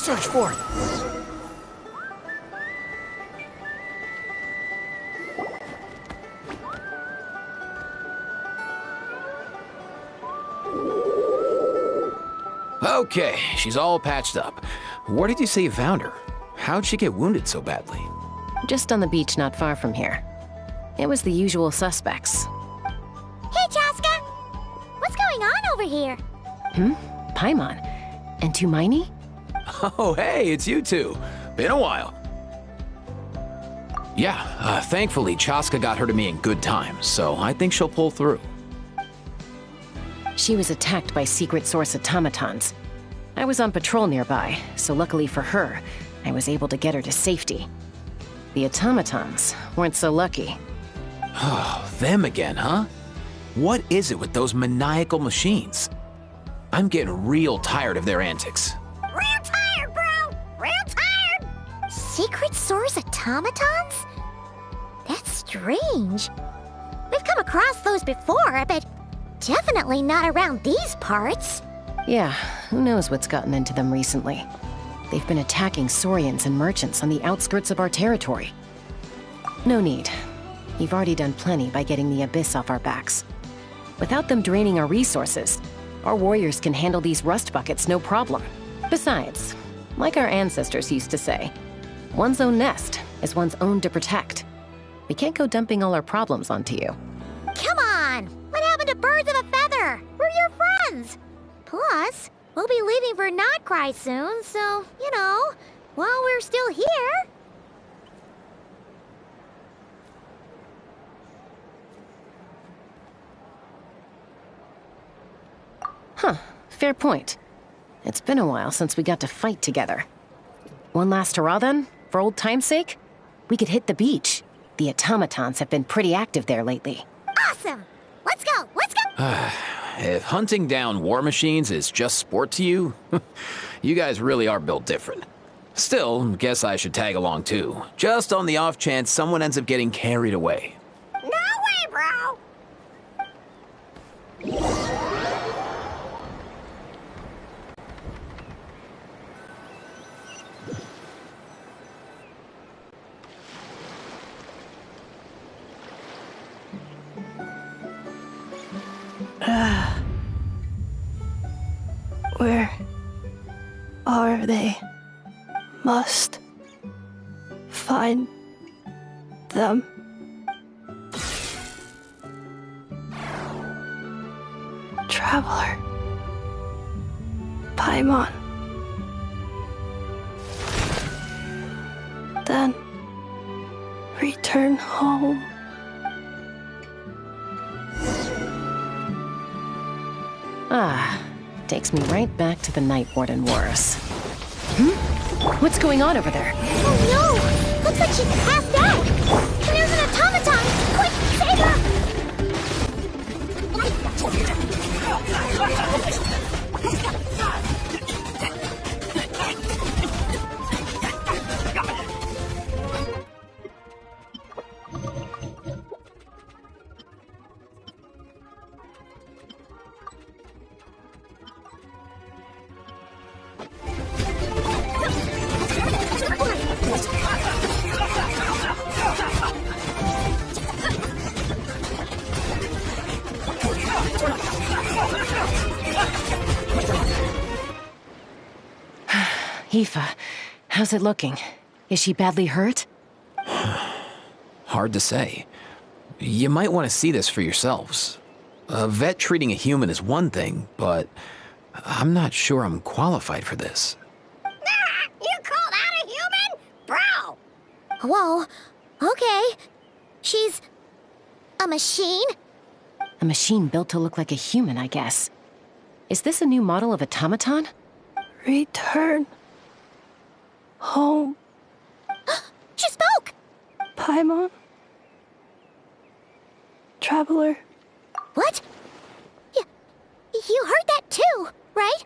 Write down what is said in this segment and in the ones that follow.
Search for it. Okay, she's all patched up. Where did you say you found her? How'd she get wounded so badly? Just on the beach not far from here. It was the usual suspects. Hey, Chaska! What's going on over here? Paimon. And Tumaini? Oh, hey, it's you two. Been a while. Yeah, thankfully Chaska got her to me in good time, so I think she'll pull through. She was attacked by secret source automatons. I was on patrol nearby, so luckily for her, I was able to get her to safety. The automatons weren't so lucky. Oh, them again, huh? What is it with those maniacal machines? I'm getting real tired of their antics. Real tired, bro! Real tired! Secret source automatons? That's strange. We've come across those before, but definitely not around these parts. Yeah, who knows what's gotten into them recently. They've been attacking Saurians and merchants on the outskirts of our territory. No need. You've already done plenty by getting the Abyss off our backs. Without them draining our resources, our warriors can handle these rust buckets no problem. Besides, like our ancestors used to say, one's own nest is one's own to protect. We can't go dumping all our problems onto you. Come on! What happened to birds of a feather? We're your friends! Plus, we'll be leaving for Notcry soon, so, you know, while we're still here... Huh, fair point. It's been a while since we got to fight together. One last hurrah then, for old time's sake? We could hit the beach. The automatons have been pretty active there lately. Awesome! Let's go! Let's go! If hunting down war machines is just sport to you, you guys really are built different. Still, guess I should tag along too, just on the off chance someone ends up getting carried away. No way, bro! Where are they? Must find them. Traveler. Paimon. Then return home. Takes me right back to the Night Warden Wars. What's going on over there? Oh no! Looks like she's passed out! There's an automaton! Quick, save her! Ineffa, how's it looking? Is she badly hurt? Hard to say. You might want to see this for yourselves. A vet treating a human is one thing, but I'm not sure I'm qualified for this. You called out a human? Bro! Whoa, okay. She's... a machine? A machine built to look like a human, I guess. Is this a new model of automaton? Return home. She spoke! Paimon. Traveler. What? You heard that too, right?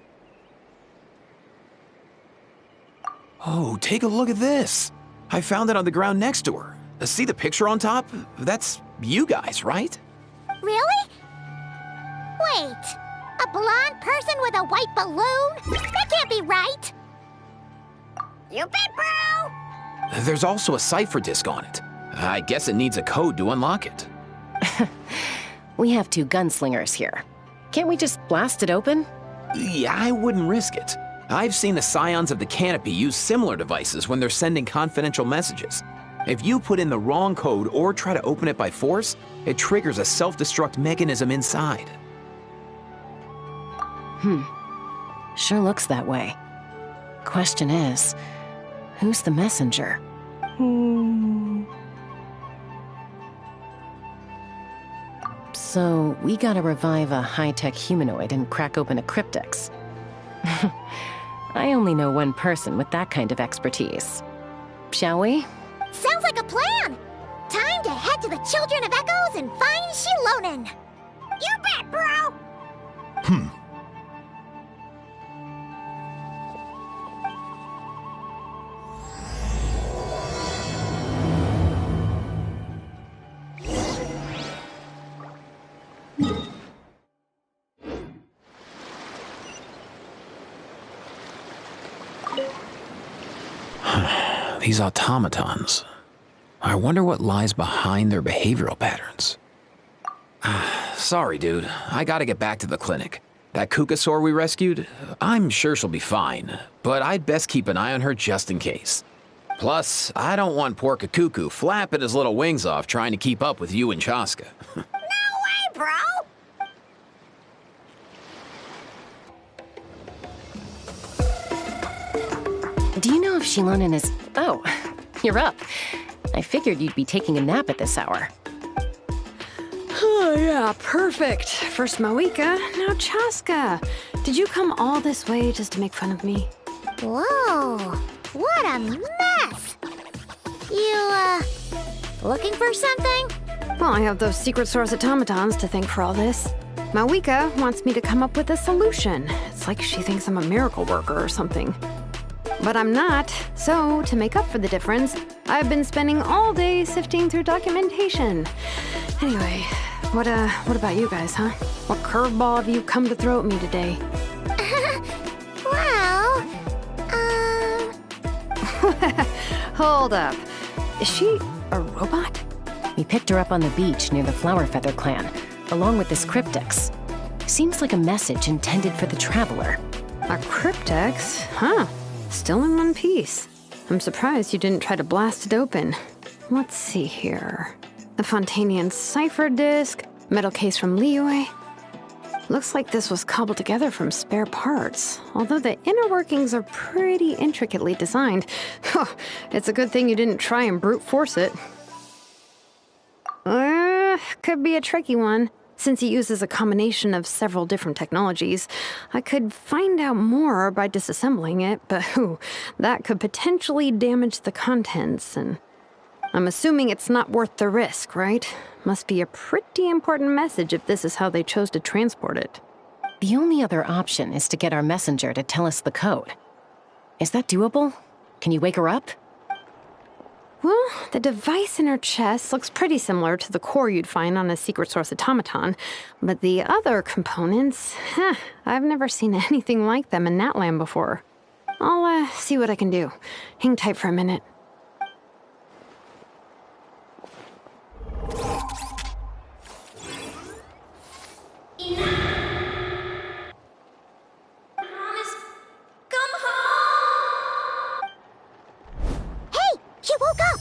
Oh, take a look at this. I found it on the ground next to her. See the picture on top? That's you guys, right? Really? Wait, a blonde person with a white balloon? That can't be right. You bet, bro! There's also a cipher disk on it. I guess it needs a code to unlock it. We have 2 gunslingers here. Can't we just blast it open? Yeah, I wouldn't risk it. I've seen the Scions of the Canopy use similar devices when they're sending confidential messages. If you put in the wrong code or try to open it by force, it triggers a self-destruct mechanism inside. Sure looks that way. Question is, who's the messenger? So, we gotta revive a high-tech humanoid and crack open a cryptex. I only know one person with that kind of expertise. Shall we? Sounds like a plan! Time to head to the Children of Echoes and find Shilonen! You bet, bro! These automatons. I wonder what lies behind their behavioral patterns. Sorry, dude. I gotta get back to the clinic. That Kukasaur we rescued, I'm sure she'll be fine, but I'd best keep an eye on her just in case. Plus, I don't want poor Kakuku flapping his little wings off trying to keep up with you and Chaska. No way, bro! Do you know if Shilonen is... Oh, you're up. I figured you'd be taking a nap at this hour. Oh, yeah, perfect. First Moika, now Chaska. Did you come all this way just to make fun of me? Whoa, what a mess! You, looking for something? Well, I have those secret source automatons to thank for all this. Moika wants me to come up with a solution. It's like she thinks I'm a miracle worker or something. But I'm not, so to make up for the difference, I've been spending all day sifting through documentation. Anyway, what about you guys, huh? What curveball have you come to throw at me today? Well, Hold up. Is she a robot? We picked her up on the beach near the Flowerfeather clan, along with this cryptex. Seems like a message intended for the Traveler. A cryptex? Huh. Still in one piece. I'm surprised you didn't try to blast it open. Let's see here. The Fontanian cipher disk, metal case from Liyue. Looks like this was cobbled together from spare parts, although the inner workings are pretty intricately designed. It's a good thing you didn't try and brute force it. Could be a tricky one. Since it uses a combination of several different technologies, I could find out more by disassembling it, but that could potentially damage the contents, and I'm assuming it's not worth the risk, right? Must be a pretty important message if this is how they chose to transport it. The only other option is to get our messenger to tell us the code. Is that doable? Can you wake her up? Well, the device in her chest looks pretty similar to the core you'd find on a secret source automaton, but the other components, I've never seen anything like them in Natlan before. I'll see what I can do. Hang tight for a minute. She woke up!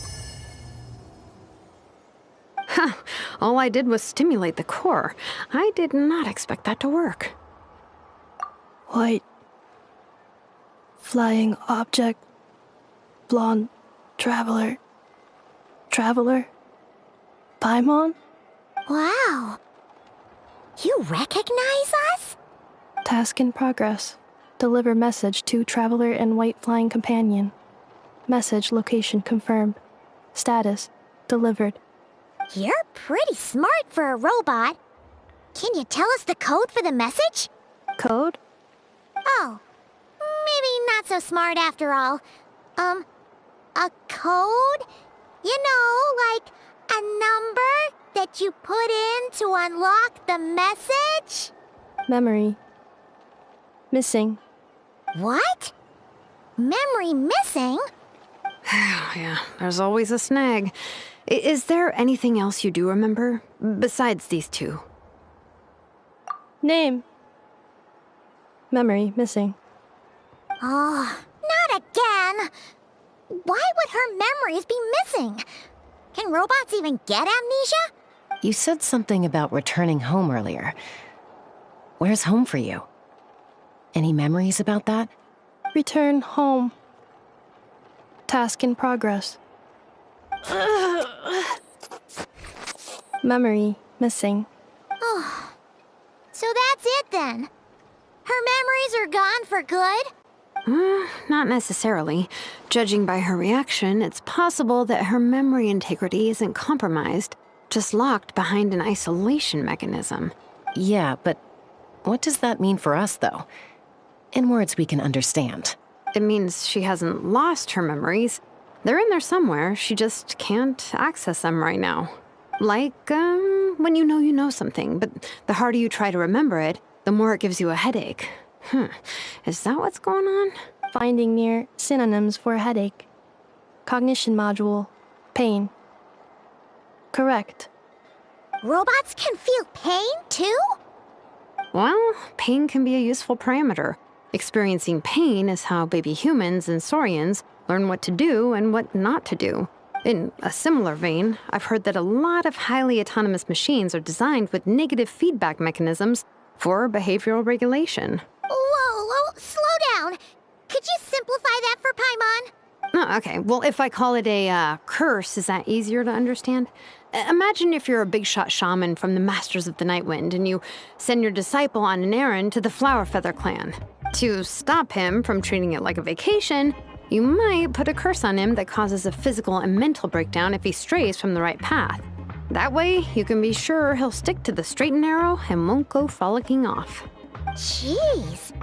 All I did was stimulate the core. I did not expect that to work. White. Flying object. Blonde. Traveler. Traveler. Paimon? Wow. You recognize us? Task in progress. Deliver message to Traveler and White Flying Companion. Message location confirmed. Status delivered. You're pretty smart for a robot. Can you tell us the code for the message? Code? Oh, maybe not so smart after all. A code? You know, like a number that you put in to unlock the message? Memory. Missing. What? Memory missing? Yeah, there's always a snag. Is there anything else you do remember? Besides these two? Name. Memory missing. Oh, not again! Why would her memories be missing? Can robots even get amnesia? You said something about returning home earlier. Where's home for you? Any memories about that? Return home. Task in progress. Memory missing. Oh, so that's it then. Her memories are gone for good? Not necessarily. Judging by her reaction, it's possible that her memory integrity isn't compromised, just locked behind an isolation mechanism. Yeah, but what does that mean for us, though? In words we can understand. It means she hasn't lost her memories. They're in there somewhere, she just can't access them right now. Like, when you know something, but the harder you try to remember it, the more it gives you a headache. Is that what's going on? Finding near synonyms for headache. Cognition module. Pain. Correct. Robots can feel pain too? Well, pain can be a useful parameter. Experiencing pain is how baby humans and saurians learn what to do and what not to do. In a similar vein, I've heard that a lot of highly autonomous machines are designed with negative feedback mechanisms for behavioral regulation. Whoa, slow down. Could you simplify that for Paimon? Oh, okay, well, if I call it a curse, is that easier to understand? Imagine if you're a big shot shaman from the Masters of the Nightwind and you send your disciple on an errand to the Flowerfeather clan. To stop him from treating it like a vacation, you might put a curse on him that causes a physical and mental breakdown if he strays from the right path. That way, you can be sure he'll stick to the straight and narrow and won't go frolicking off. Jeez.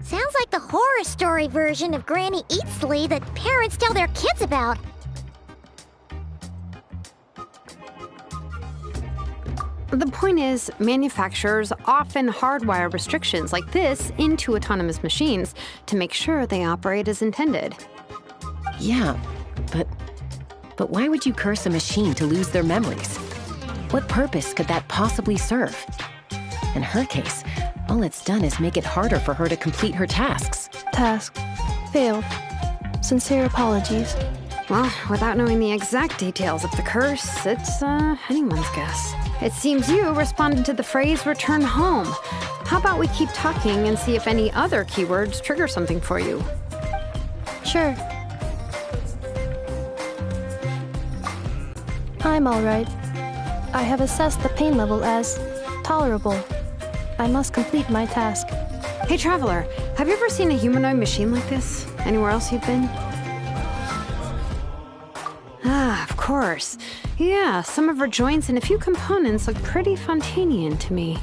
Sounds like the horror story version of Granny Eatsley that parents tell their kids about. The point is, manufacturers often hardwire restrictions like this into autonomous machines to make sure they operate as intended. Yeah, but why would you curse a machine to lose their memories? What purpose could that possibly serve? In her case, all it's done is make it harder for her to complete her tasks. Task. Failed. Sincere apologies. Well, without knowing the exact details of the curse, it's anyone's guess. It seems you responded to the phrase return home. How about we keep talking and see if any other keywords trigger something for you? Sure. I'm alright. I have assessed the pain level as tolerable. I must complete my task. Hey, Traveler, have you ever seen a humanoid machine like this? Anywhere else you've been? Ah, of course. Yeah, some of her joints and a few components look pretty Fontanian to me.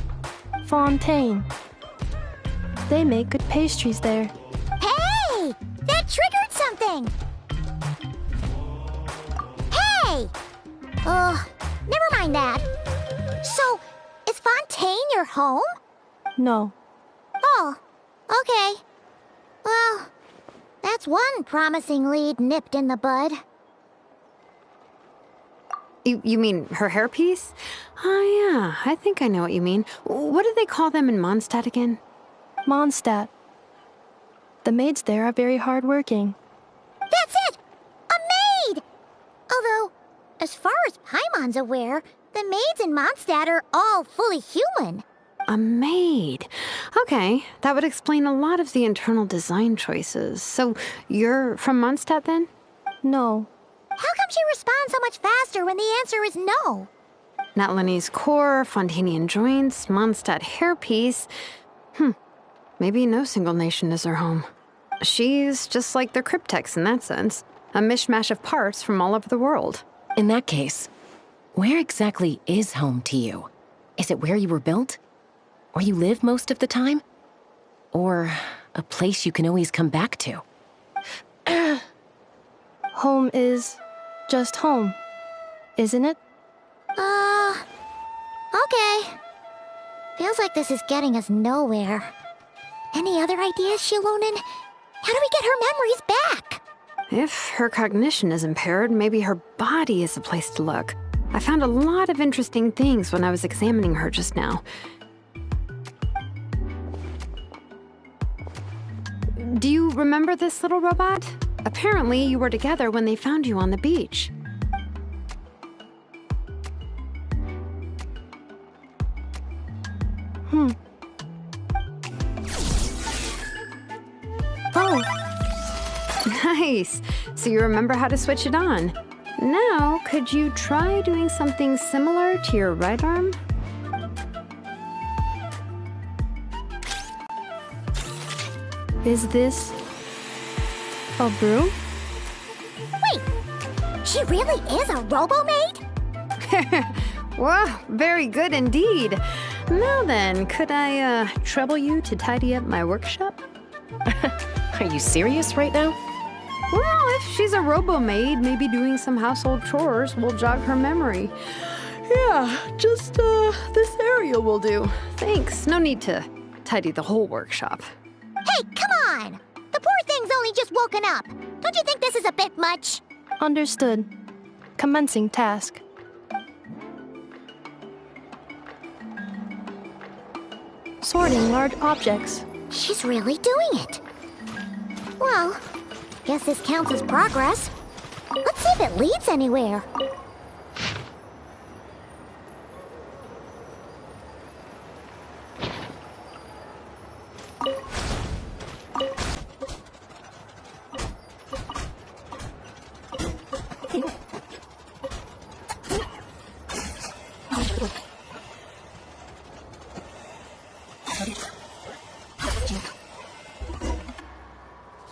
Fontaine. They make good pastries there. Hey! That triggered something! Hey! Never mind that. So, is Fontaine your home? No. Oh, okay. Well, that's one promising lead nipped in the bud. You mean her hairpiece? Oh, yeah, I think I know what you mean. What do they call them in Mondstadt again? Mondstadt. The maids there are very hardworking. That's it! A maid! Although, as far as Paimon's aware, the maids in Mondstadt are all fully human. A maid. Okay, that would explain a lot of the internal design choices. So, you're from Mondstadt then? No. How come she responds so much faster when the answer is no? Natlanese core, Fontanian joints, Mondstadt hairpiece. Maybe no single nation is her home. She's just like the Cryptex in that sense. A mishmash of parts from all over the world. In that case, where exactly is home to you? Is it where you were built? Where you live most of the time? Or a place you can always come back to? Home is just home, isn't it? Okay. Feels like this is getting us nowhere. Any other ideas, Shilonen? How do we get her memories back? If her cognition is impaired, maybe her body is the place to look. I found a lot of interesting things when I was examining her just now. Do you remember this little robot? Apparently, you were together when they found you on the beach. Oh, Nice. So you remember how to switch it on. Now, could you try doing something similar to your right arm? is this a broom? Wait, she really is a robo-maid? Wow, very good indeed. Now then, could I trouble you to tidy up my workshop? Are you serious right now? Well, if she's a robo-maid, maybe doing some household chores will jog her memory. Yeah, just this area will do. Thanks, no need to tidy the whole workshop. Hey, come on! The poor thing's only just woken up. Don't you think this is a bit much? Understood. Commencing task. Sorting large objects. She's really doing it. Well, guess this counts as progress. Let's see if it leads anywhere.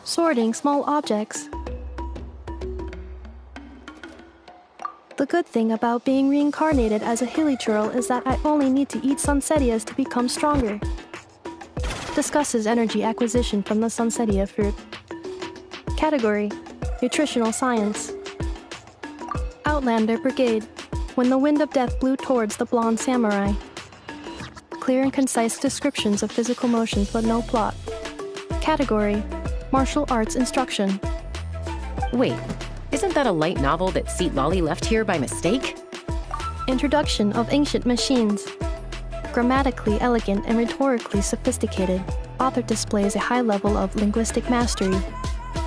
Sorting small objects. The good thing about being reincarnated as a hilichurl is that I only need to eat sunsetias to become stronger. Discusses energy acquisition from the sunsetia fruit. Category: Nutritional Science. Outlander Brigade. When the wind of death blew towards the blonde samurai. Clear and concise descriptions of physical motions but no plot. Category: Martial arts instruction. Wait, isn't that a light novel that Seat Lolly left here by mistake? Introduction of ancient machines. Grammatically elegant and rhetorically sophisticated, author displays a high level of linguistic mastery.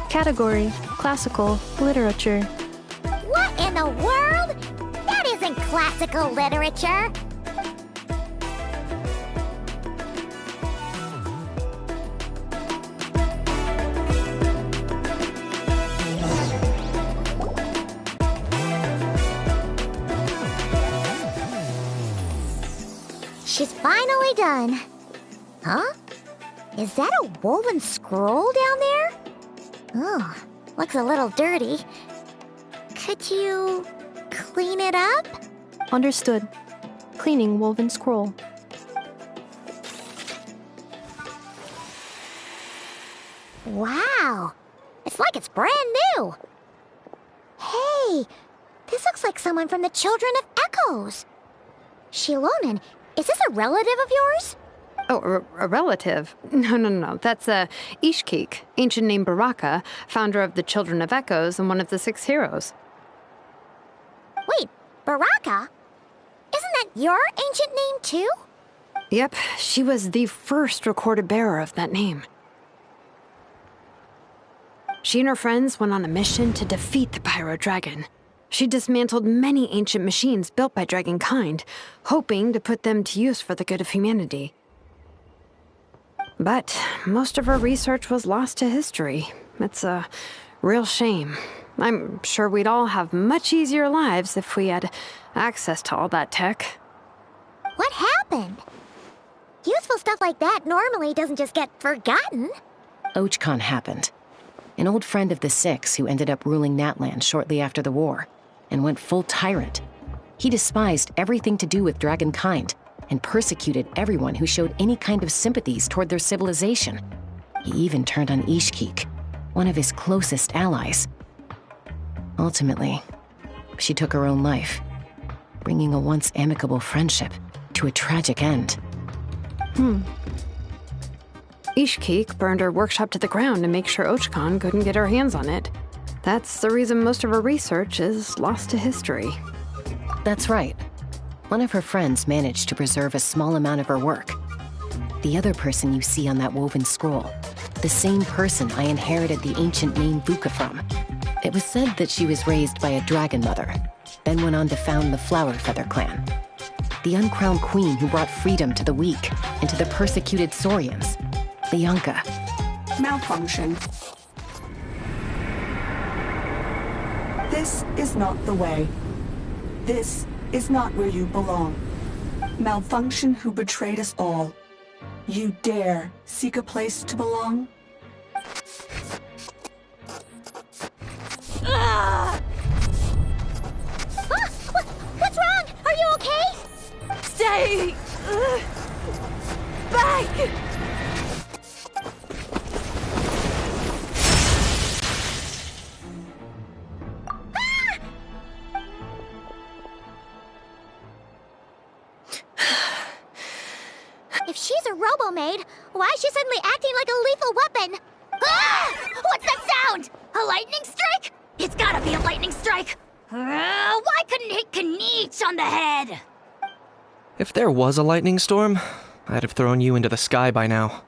Category: Classical literature. What in the world? That isn't classical literature. She's finally done. Huh? Is that a woven scroll down there? Oh, looks a little dirty. Could you clean it up? Understood. Cleaning woven scroll. Wow, it's like it's brand new. Hey, this looks like someone from the Children of Echoes. Shilonen, is this a relative of yours? Oh, a relative? No. That's Ishkik, ancient name Baraka, founder of the Children of Echoes and one of the 6 heroes. Wait, Baraka? Isn't that your ancient name too? Yep, she was the first recorded bearer of that name. She and her friends went on a mission to defeat the Pyro Dragon. She dismantled many ancient machines built by Dragonkind, hoping to put them to use for the good of humanity. But most of her research was lost to history. It's a real shame. I'm sure we'd all have much easier lives if we had access to all that tech. What happened? Useful stuff like that normally doesn't just get forgotten. Ochkon happened. An old friend of the 6 who ended up ruling Natlan shortly after the war, and went full tyrant. He despised everything to do with Dragonkind, and persecuted everyone who showed any kind of sympathies toward their civilization. He even turned on Ishkik, one of his closest allies. Ultimately, she took her own life, bringing a once amicable friendship to a tragic end. Ishkik burned her workshop to the ground to make sure Ochkan couldn't get her hands on it. That's the reason most of her research is lost to history. That's right. One of her friends managed to preserve a small amount of her work. The other person you see on that woven scroll, the same person I inherited the ancient name Vuka from. It was said that she was raised by a dragon mother, then went on to found the Flower Feather clan. The uncrowned queen who brought freedom to the weak and to the persecuted Saurians. Lianka. Malfunction. This is not the way. This is not where you belong. Malfunction who betrayed us all. You dare seek a place to belong? What's wrong? Are you okay? Stay back! If she's a robo-maid, why is she suddenly acting like a lethal weapon? Ah! What's that sound? A lightning strike? It's gotta be a lightning strike! Why couldn't it hit Kanich on the head? If there was a lightning storm, I'd have thrown you into the sky by now.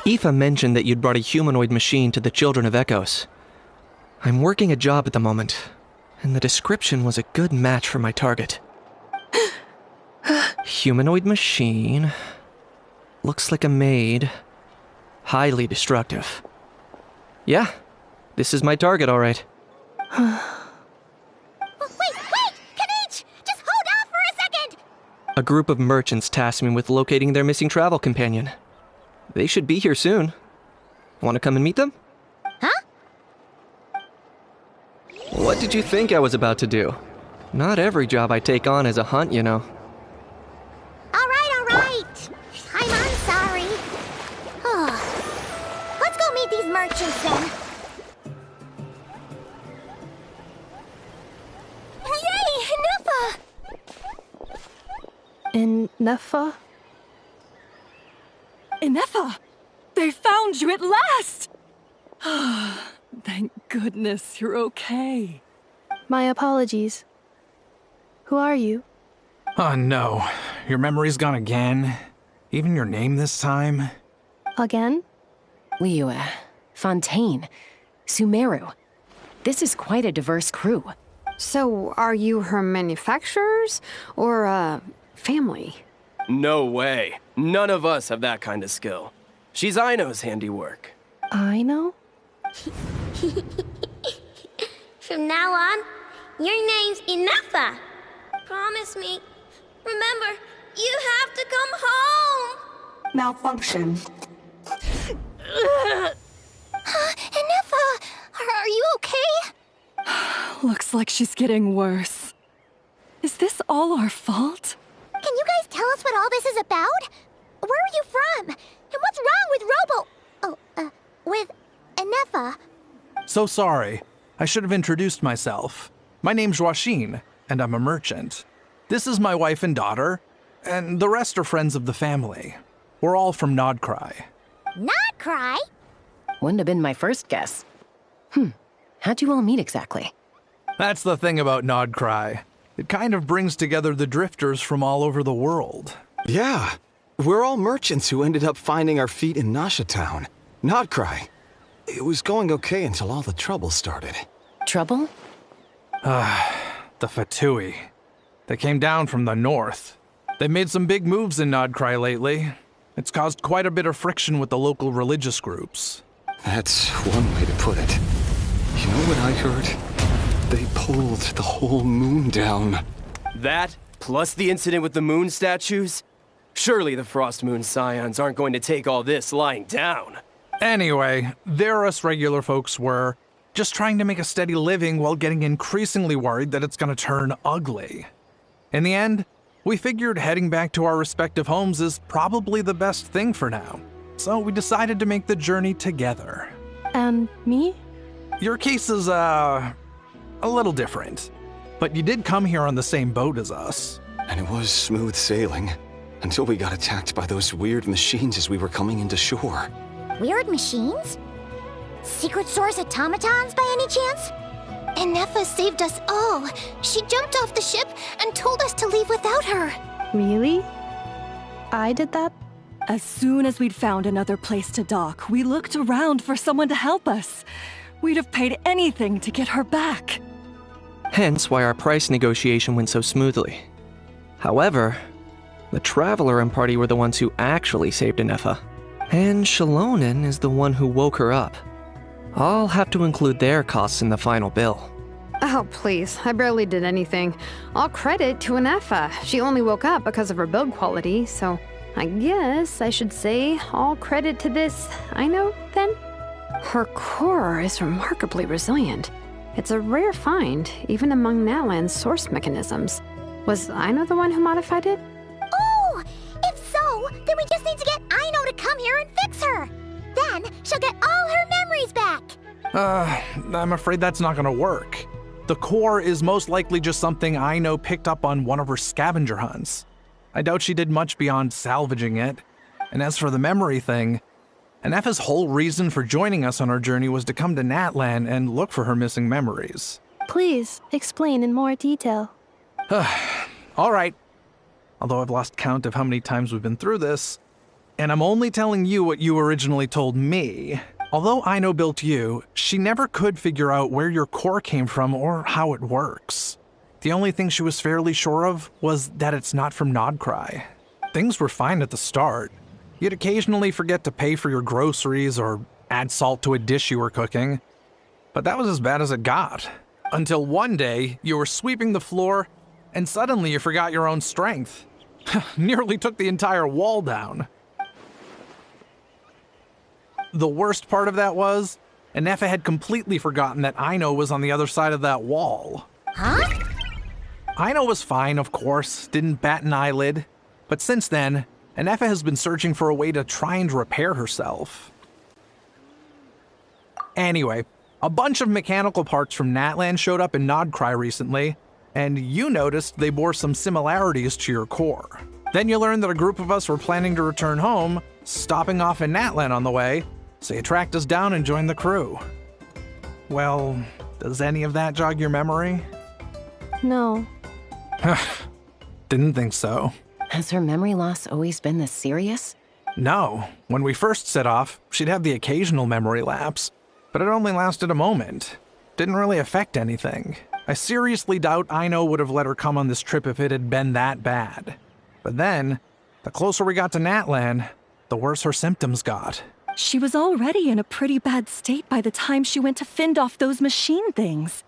Aoife mentioned that you'd brought a humanoid machine to the Children of Echoes. I'm working a job at the moment, and the description was a good match for my target. Humanoid machine. Looks like a maid. Highly destructive. Yeah, this is my target, all right. Wait! Kanich! Just hold on for a second! A group of merchants tasked me with locating their missing travel companion. They should be here soon. Want to come and meet them? Huh? What did you think I was about to do? Not every job I take on is a hunt, you know. All right. I'm sorry. Let's go meet these merchants then. Yay, Ineffa! Ineffa? Ineffa! They found you at last! Thank goodness you're okay. My apologies. Who are you? Oh no, your memory's gone again? Even your name this time? Again? Liyue, Fontaine, Sumeru. This is quite a diverse crew. So, are you her manufacturers or, family? No way. None of us have that kind of skill. She's Aino's handiwork. I know? From now on, your name's Ineffa. Promise me. Remember, you have to come home. Malfunction. Ineffa, are you okay? Looks like she's getting worse. Is this all our fault? Can you guys tell us what all this is about? Where are you from? And what's wrong with with Ineffa? So sorry. I should have introduced myself. My name's Joachine, and I'm a merchant. This is my wife and daughter, and the rest are friends of the family. We're all from Nodcry. Not cry. Wouldn't have been my first guess. How'd you all meet exactly? That's the thing about Nodcry. It kind of brings together the drifters from all over the world. Yeah, we're all merchants who ended up finding our feet in Nasha Town. Nodcry. It was going okay until all the trouble started. Trouble? The Fatui. They came down from the north. They've made some big moves in Nodcry lately. It's caused quite a bit of friction with the local religious groups. That's one way to put it. You know what I heard? They pulled the whole moon down. That, plus the incident with the moon statues? Surely the Frost Moon Scions aren't going to take all this lying down. Anyway, there us regular folks were just trying to make a steady living while getting increasingly worried that it's gonna turn ugly. In the end, we figured heading back to our respective homes is probably the best thing for now. So we decided to make the journey together. And me? Your case is, a little different. But you did come here on the same boat as us. And it was smooth sailing. Until we got attacked by those weird machines as we were coming into shore. Weird machines? Secret Source automatons by any chance? Ineffa saved us all. She jumped off the ship and told us to leave without her. Really? I did that? As soon as we'd found another place to dock, we looked around for someone to help us. We'd have paid anything to get her back. Hence why our price negotiation went so smoothly. However, the Traveler and party were the ones who actually saved Ineffa. And Shalonen is the one who woke her up. I'll have to include their costs in the final bill. Oh, please. I barely did anything. All credit to Ineffa. She only woke up because of her build quality, so I guess I should say all credit to this Aino, then? Her core is remarkably resilient. It's a rare find, even among Natlan's source mechanisms. Was Aino the one who modified it? Oh! If so, then we just need to get Aino to come here and fix her. Then she'll get all her memories back. I'm afraid that's not gonna work. The core is most likely just something Aino picked up on one of her scavenger hunts. I doubt she did much beyond salvaging it. And as for the memory thing, Ineffa's whole reason for joining us on our journey was to come to Natlan and look for her missing memories. Please, explain in more detail. All right. Although I've lost count of how many times we've been through this, and I'm only telling you what you originally told me. Although Aino built you, she never could figure out where your core came from or how it works. The only thing she was fairly sure of was that it's not from Nodcry. Things were fine at the start. You'd occasionally forget to pay for your groceries or add salt to a dish you were cooking. But that was as bad as it got. Until one day, you were sweeping the floor, and suddenly you forgot your own strength. Nearly took the entire wall down. The worst part of that was, Ineffa had completely forgotten that Aino was on the other side of that wall. Huh? Aino was fine, of course, didn't bat an eyelid. But since then, Ineffa has been searching for a way to try and repair herself. Anyway, a bunch of mechanical parts from Natlan showed up in Nodcry recently, and you noticed they bore some similarities to your core. Then you learned that a group of us were planning to return home, stopping off in Natlan on the way, so you tracked us down and joined the crew. Well, does any of that jog your memory? No. Didn't think so. Has her memory loss always been this serious? No. When we first set off, she'd have the occasional memory lapse, but it only lasted a moment. Didn't really affect anything. I seriously doubt Aino would have let her come on this trip if it had been that bad. But then, the closer we got to Natlan, the worse her symptoms got. She was already in a pretty bad state by the time she went to fend off those machine things.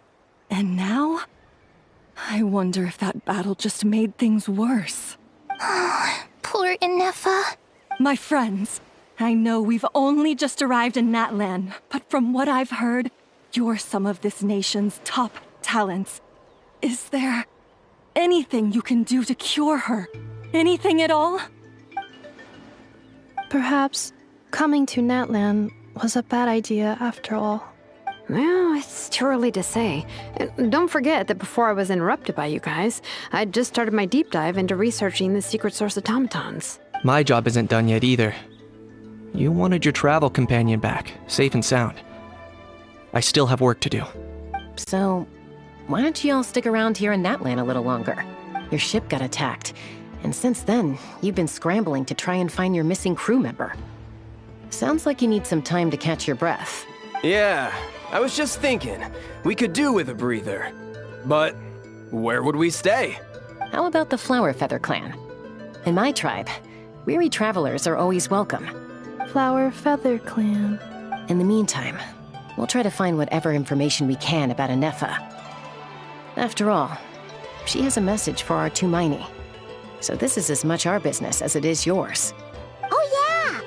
And now? I wonder if that battle just made things worse. Poor Ineffa. My friends, I know we've only just arrived in Natlan, but from what I've heard, you're some of this nation's top talents. Is there anything you can do to cure her? Anything at all? Perhaps coming to Natlan was a bad idea after all. Well, it's too early to say. Don't forget that before I was interrupted by you guys, I'd just started my deep dive into researching the secret source automatons. My job isn't done yet either. You wanted your travel companion back, safe and sound. I still have work to do. So, why don't you all stick around here in Natlan a little longer? Your ship got attacked, and since then, you've been scrambling to try and find your missing crew member. Sounds like you need some time to catch your breath. Yeah, I was just thinking, we could do with a breather. But where would we stay? How about the Flower Feather clan? In my tribe, weary travelers are always welcome. Flower Feather Clan. In the meantime, we'll try to find whatever information we can about Ineffa. After all, she has a message for our Tumaini. So this is as much our business as it is yours. Oh yeah!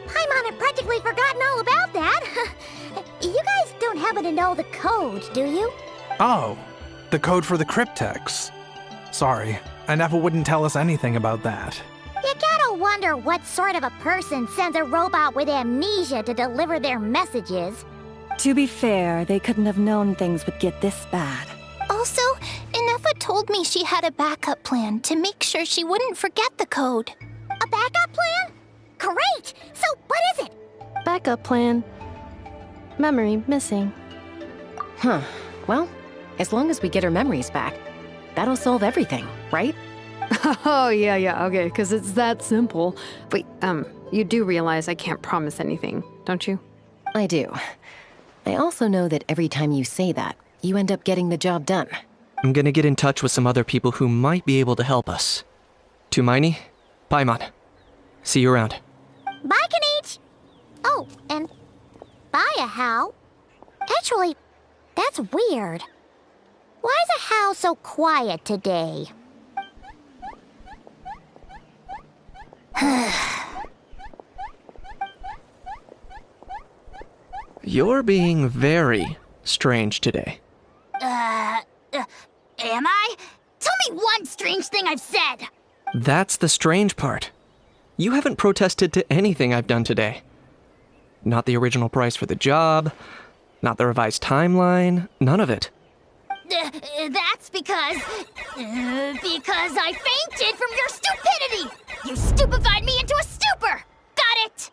Paimon had practically forgotten all about that. You guys don't happen to know the code, do you? Oh, the code for the cryptex. Sorry, Ineffa wouldn't tell us anything about that. You gotta wonder what sort of a person sends a robot with amnesia to deliver their messages. To be fair, they couldn't have known things would get this bad. Also, Ineffa told me she had a backup plan to make sure she wouldn't forget the code. A backup plan? Great! So, what is it? Backup plan. Memory missing. Huh. Well, as long as we get her memories back, that'll solve everything, right? Oh, yeah, okay, because it's that simple. Wait, you do realize I can't promise anything, don't you? I do. I also know that every time you say that, you end up getting the job done. I'm gonna get in touch with some other people who might be able to help us. Tumaini, Paimon. See you around. Bye, Kanich! Oh, and bye, How. Actually, that's weird. Why is a How so quiet today? You're being very strange today. Am I? Tell me one strange thing I've said! That's the strange part. You haven't protested to anything I've done today. Not the original price for the job, not the revised timeline, none of it. That's because I fainted from your stupidity! You stupefied me into a stupor! Got it?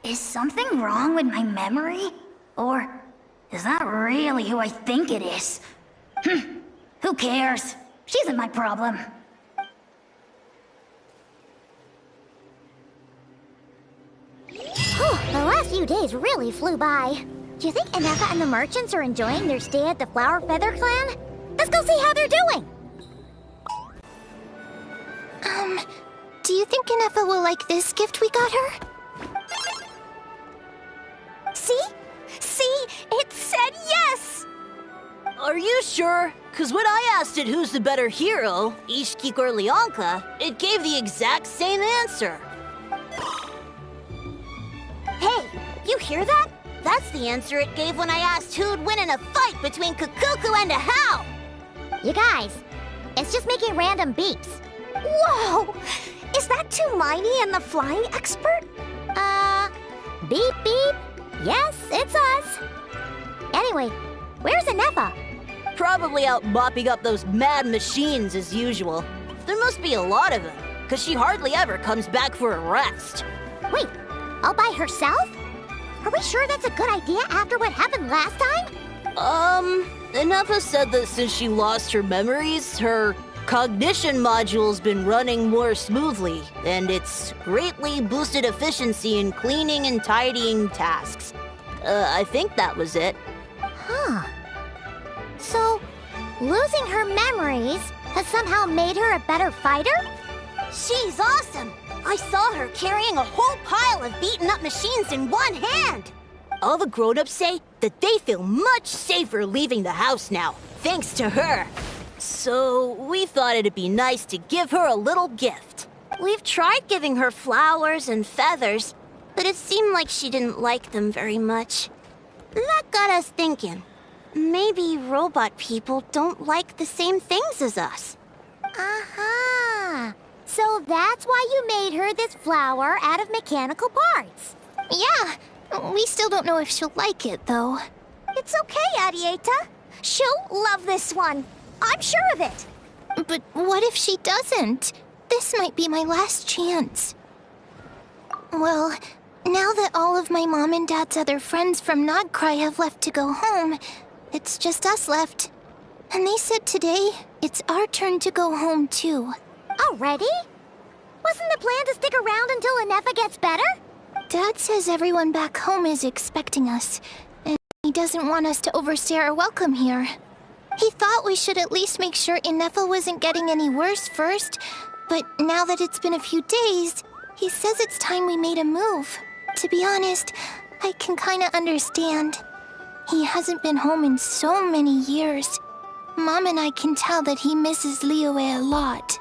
Is something wrong with my memory? Or is that really who I think it is? Who cares? She isn't my problem. The last few days really flew by. Do you think Ineffa and the merchants are enjoying their stay at the Flower Feather Clan? Let's go see how they're doing! Do you think Ineffa will like this gift we got her? See? See? It said yes! Are you sure? Because when I asked it who's the better hero, Ishkik or Leonka, it gave the exact same answer. Hey, you hear that? That's the answer it gave when I asked who'd win in a fight between Kukuku and a How. You guys, it's just making random beeps. Whoa! Is that Tumaini and the flying expert? Beep beep. Yes, it's us. Anyway, where's Ineffa? Probably out mopping up those mad machines as usual. There must be a lot of them, because she hardly ever comes back for a rest. Wait, all by herself? Are we sure that's a good idea after what happened last time? Ineffa said that since she lost her memories, her cognition module's been running more smoothly, and it's greatly boosted efficiency in cleaning and tidying tasks. I think that was it. Huh. So, losing her memories has somehow made her a better fighter? She's awesome! I saw her carrying a whole pile of beaten-up machines in one hand! All the grown-ups say that they feel much safer leaving the house now, thanks to her. So, we thought it'd be nice to give her a little gift. We've tried giving her flowers and feathers, but it seemed like she didn't like them very much. That got us thinking. Maybe robot people don't like the same things as us. Uh-huh. So that's why you made her this flower out of mechanical parts. Yeah, we still don't know if she'll like it, though. It's okay, Arieta. She'll love this one. I'm sure of it. But what if she doesn't? This might be my last chance. Well, now that all of my mom and dad's other friends from Nodcry have left to go home, it's just us left. And they said today, it's our turn to go home too. Already? Wasn't the plan to stick around until Ineffa gets better? Dad says everyone back home is expecting us, and he doesn't want us to overstay our welcome here. He thought we should at least make sure Ineffa wasn't getting any worse first, but now that it's been a few days, he says it's time we made a move. To be honest, I can kinda understand. He hasn't been home in so many years. Mom and I can tell that he misses Liyue a lot.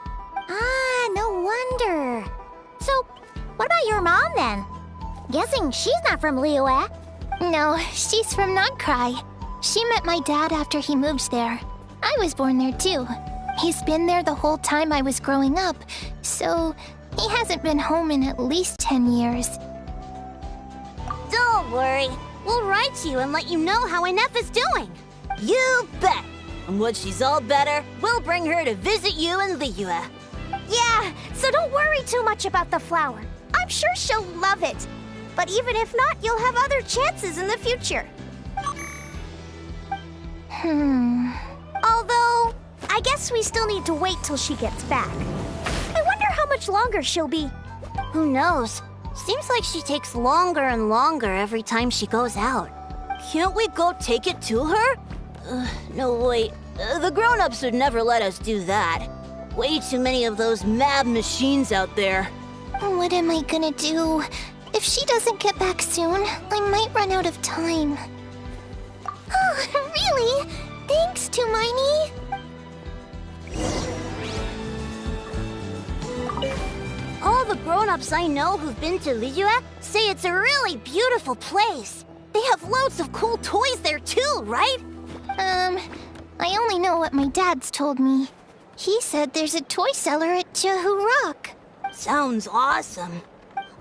Ah, no wonder. So, what about your mom then? Guessing she's not from Liyue. No, she's from Nodcry. She met my dad after he moved there. I was born there too. He's been there the whole time I was growing up, so he hasn't been home in at least 10 years. Don't worry. we'll write to you and let you know how Ineffa's doing. You bet! And once she's all better, we'll bring her to visit you in Liyue. Yeah, so don't worry too much about the flower. I'm sure she'll love it. But even if not, you'll have other chances in the future. Although, I guess we still need to wait till she gets back. I wonder how much longer she'll be. Who knows? Seems like she takes longer and longer every time she goes out. Can't we go take it to her? No, wait. The grown-ups would never let us do that. Way too many of those mad machines out there. What am I gonna do? If she doesn't get back soon, I might run out of time. Oh, really? Thanks, Hermione. All the grown-ups I know who've been to Liyue say it's a really beautiful place. They have loads of cool toys there too, right? I only know what my dad's told me. He said there's a toy cellar at Jehu Rock. Sounds awesome.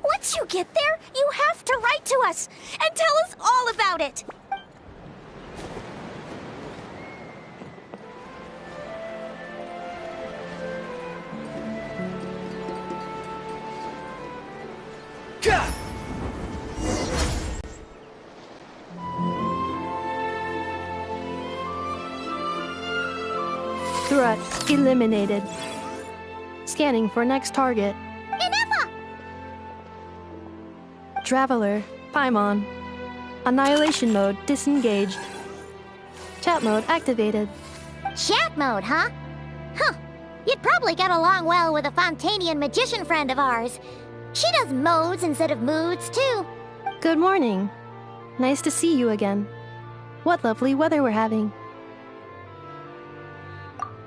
Once you get there, you have to write to us and tell us all about it. Threat eliminated. Scanning for next target. Ineffa! Traveler, Paimon. Annihilation mode disengaged. Chat mode activated. Chat mode, huh? Huh. You'd probably get along well with a Fontanian magician friend of ours. She does modes instead of moods, too. Good morning. Nice to see you again. What lovely weather we're having.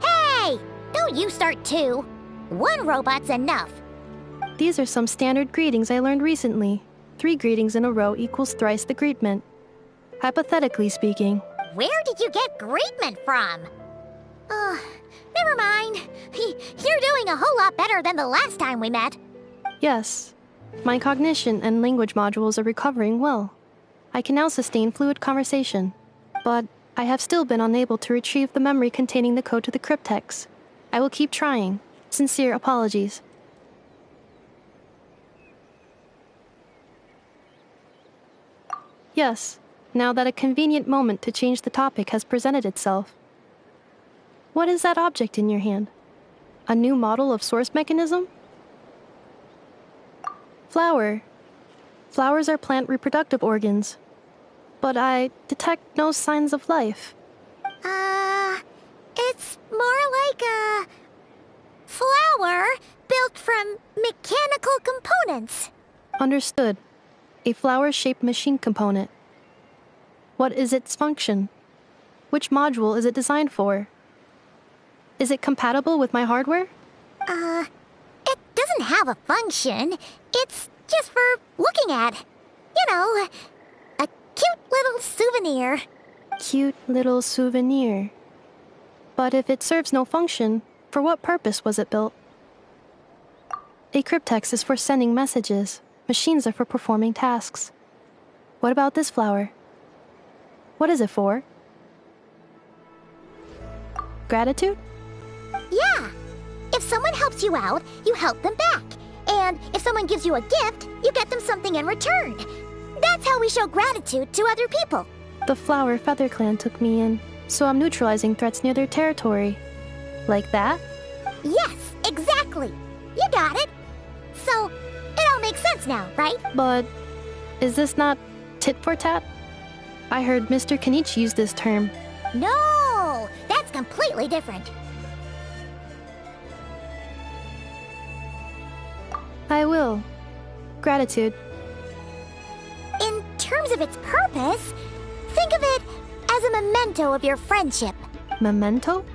Hey! Don't you start too. One robot's enough. These are some standard greetings I learned recently. 3 greetings in a row equals thrice the greetment. Hypothetically speaking. Where did you get greetment from? Never mind. You're doing a whole lot better than the last time we met. Yes. My cognition and language modules are recovering well. I can now sustain fluid conversation. But I have still been unable to retrieve the memory containing the code to the cryptex. I will keep trying. Sincere apologies. Yes, now that a convenient moment to change the topic has presented itself. What is that object in your hand? A new model of source mechanism? Flower. Flowers are plant reproductive organs. But I detect no signs of life. It's more like a flower built from mechanical components. Understood. A flower-shaped machine component. What is its function? Which module is it designed for? Is it compatible with my hardware? It doesn't have a function. It's just for looking at. You know, a cute little souvenir. Cute little souvenir. But if it serves no function, for what purpose was it built? A cryptex is for sending messages. Machines are for performing tasks. What about this flower? What is it for? Gratitude? Yeah. If someone helps you out, you help them back. And if someone gives you a gift, you get them something in return. That's how we show gratitude to other people. The Flower Feather Clan took me in, so I'm neutralizing threats near their territory. Like that? Yes, exactly. You got it. So, it all makes sense now, right? But is this not tit for tat? I heard Mr. Kenichi use this term. No, that's completely different. I will. Gratitude. In terms of its purpose, think of it as a memento of your friendship. Memento?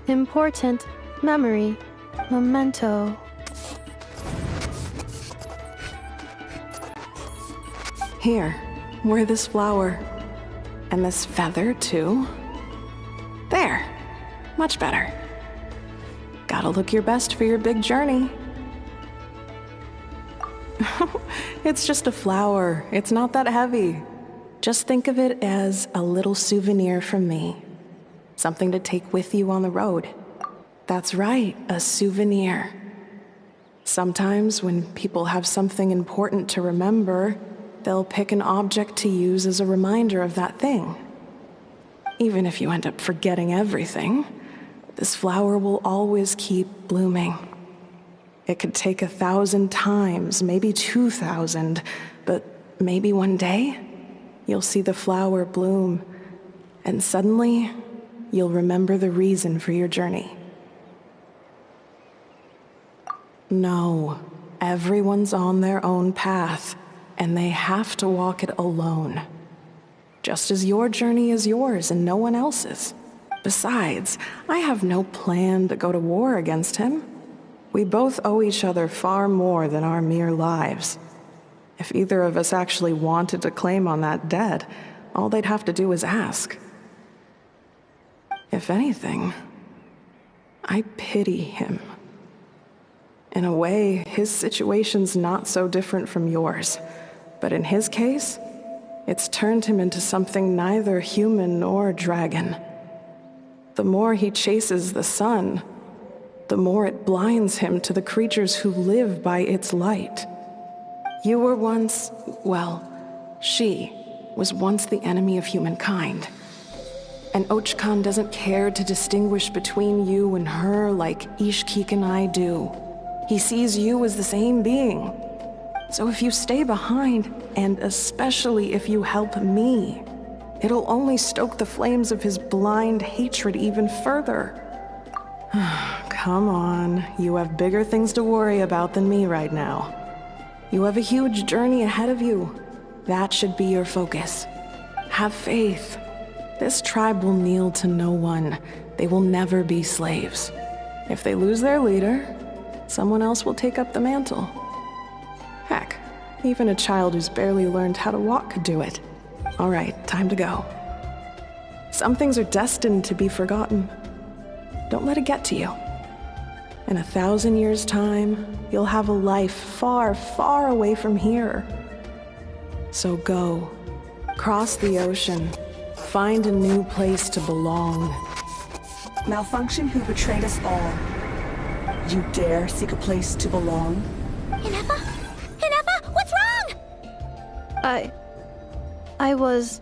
Important memory. Memento. Here, wear this flower. And this feather, too. There. Much better. Gotta look your best for your big journey. It's just a flower. It's not that heavy. Just think of it as a little souvenir from me. Something to take with you on the road. That's right, a souvenir. Sometimes when people have something important to remember, they'll pick an object to use as a reminder of that thing. Even if you end up forgetting everything, this flower will always keep blooming. It could take 1,000 times, maybe 2,000, but maybe one day, you'll see the flower bloom, and suddenly, you'll remember the reason for your journey. No, everyone's on their own path, and they have to walk it alone. Just as your journey is yours and no one else's. Besides, I have no plan to go to war against him. We both owe each other far more than our mere lives. If either of us actually wanted to claim on that debt, all they'd have to do is ask. If anything, I pity him. In a way, his situation's not so different from yours. But in his case, it's turned him into something neither human nor dragon. The more he chases the sun, the more it blinds him to the creatures who live by its light. You were once, well, she was once the enemy of humankind. And Ochkan doesn't care to distinguish between you and her like Ishkik and I do. He sees you as the same being. So if you stay behind, and especially if you help me, it'll only stoke the flames of his blind hatred even further. Come on, you have bigger things to worry about than me right now. You have a huge journey ahead of you. That should be your focus. Have faith. This tribe will kneel to no one. They will never be slaves. If they lose their leader, someone else will take up the mantle. Heck, even a child who's barely learned how to walk could do it. All right, time to go. Some things are destined to be forgotten. Don't let it get to you. In 1,000 years' time, you'll have a life far, far away from here. So go, cross the ocean, find a new place to belong. Malfunction who betrayed us all. You dare seek a place to belong? Ineffa? Ineffa, what's wrong? I was...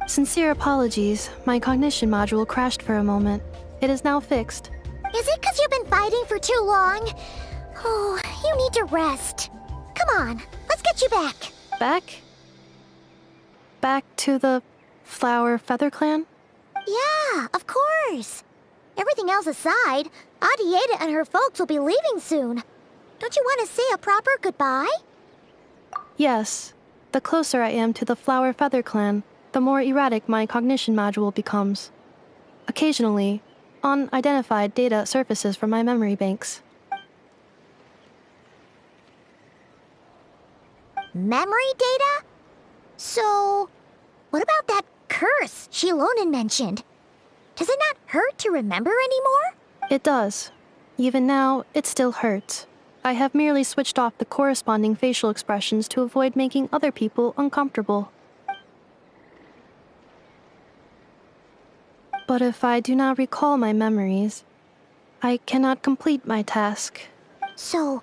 Sincere apologies. My cognition module crashed for a moment. It is now fixed. Is it because you've been fighting for too long? Oh, you need to rest. Come on, let's get you back. Back? Back to the Flower Feather Clan? Yeah, of course. Everything else aside, Adieta and her folks will be leaving soon. Don't you want to say a proper goodbye? Yes. The closer I am to the Flower Feather Clan, the more erratic my cognition module becomes. Occasionally, unidentified data surfaces from my memory banks. Memory data? So, what about that curse Shilonen mentioned? Does it not hurt to remember anymore? It does. Even now, it still hurts. I have merely switched off the corresponding facial expressions to avoid making other people uncomfortable. But if I do not recall my memories, I cannot complete my task. So,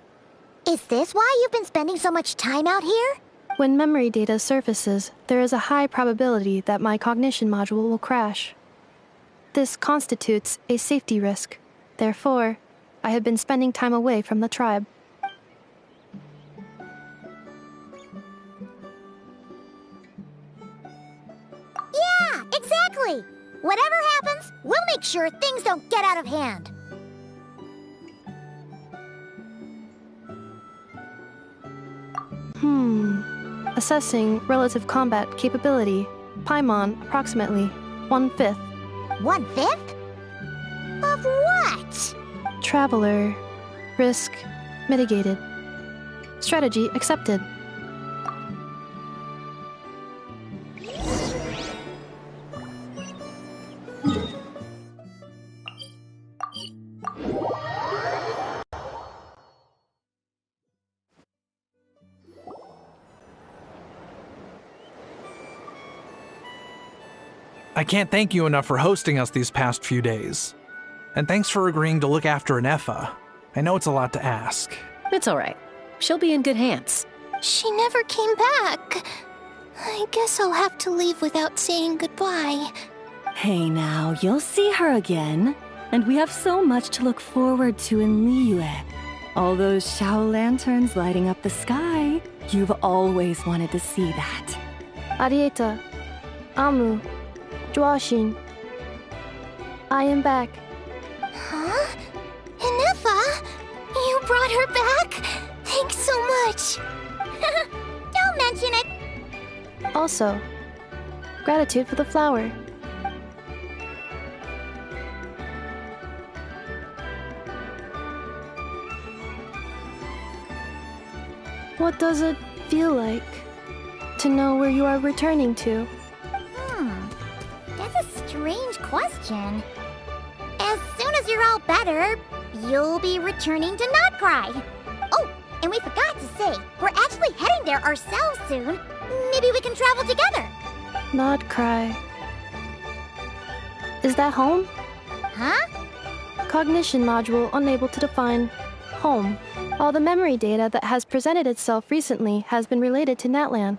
is this why you've been spending so much time out here? When memory data surfaces, there is a high probability that my cognition module will crash. This constitutes a safety risk. Therefore, I have been spending time away from the tribe. Yeah, exactly! Whatever happens, we'll make sure things don't get out of hand. Assessing relative combat capability. Paimon, approximately 1/5. 1/5? Of what? Traveler. Risk mitigated. Strategy accepted. I can't thank you enough for hosting us these past few days. And thanks for agreeing to look after Ineffa. I know it's a lot to ask. It's all right. She'll be in good hands. She never came back. I guess I'll have to leave without saying goodbye. Hey now, you'll see her again. And we have so much to look forward to in Liyue. All those Shao lanterns lighting up the sky. You've always wanted to see that. Arieta, Amu, Joashin. I am back. Huh? Ineffa? You brought her back? Thanks so much. Don't mention it. Also, gratitude for the flower. What does it feel like to know where you are returning to? That's a strange question. As soon as you're all better, you'll be returning to Notcry. Oh, and we forgot to say, we're actually heading there ourselves soon. Maybe we can travel together. Not cry. Is that home? Huh? Cognition module unable to define home. All the memory data that has presented itself recently has been related to Natlan.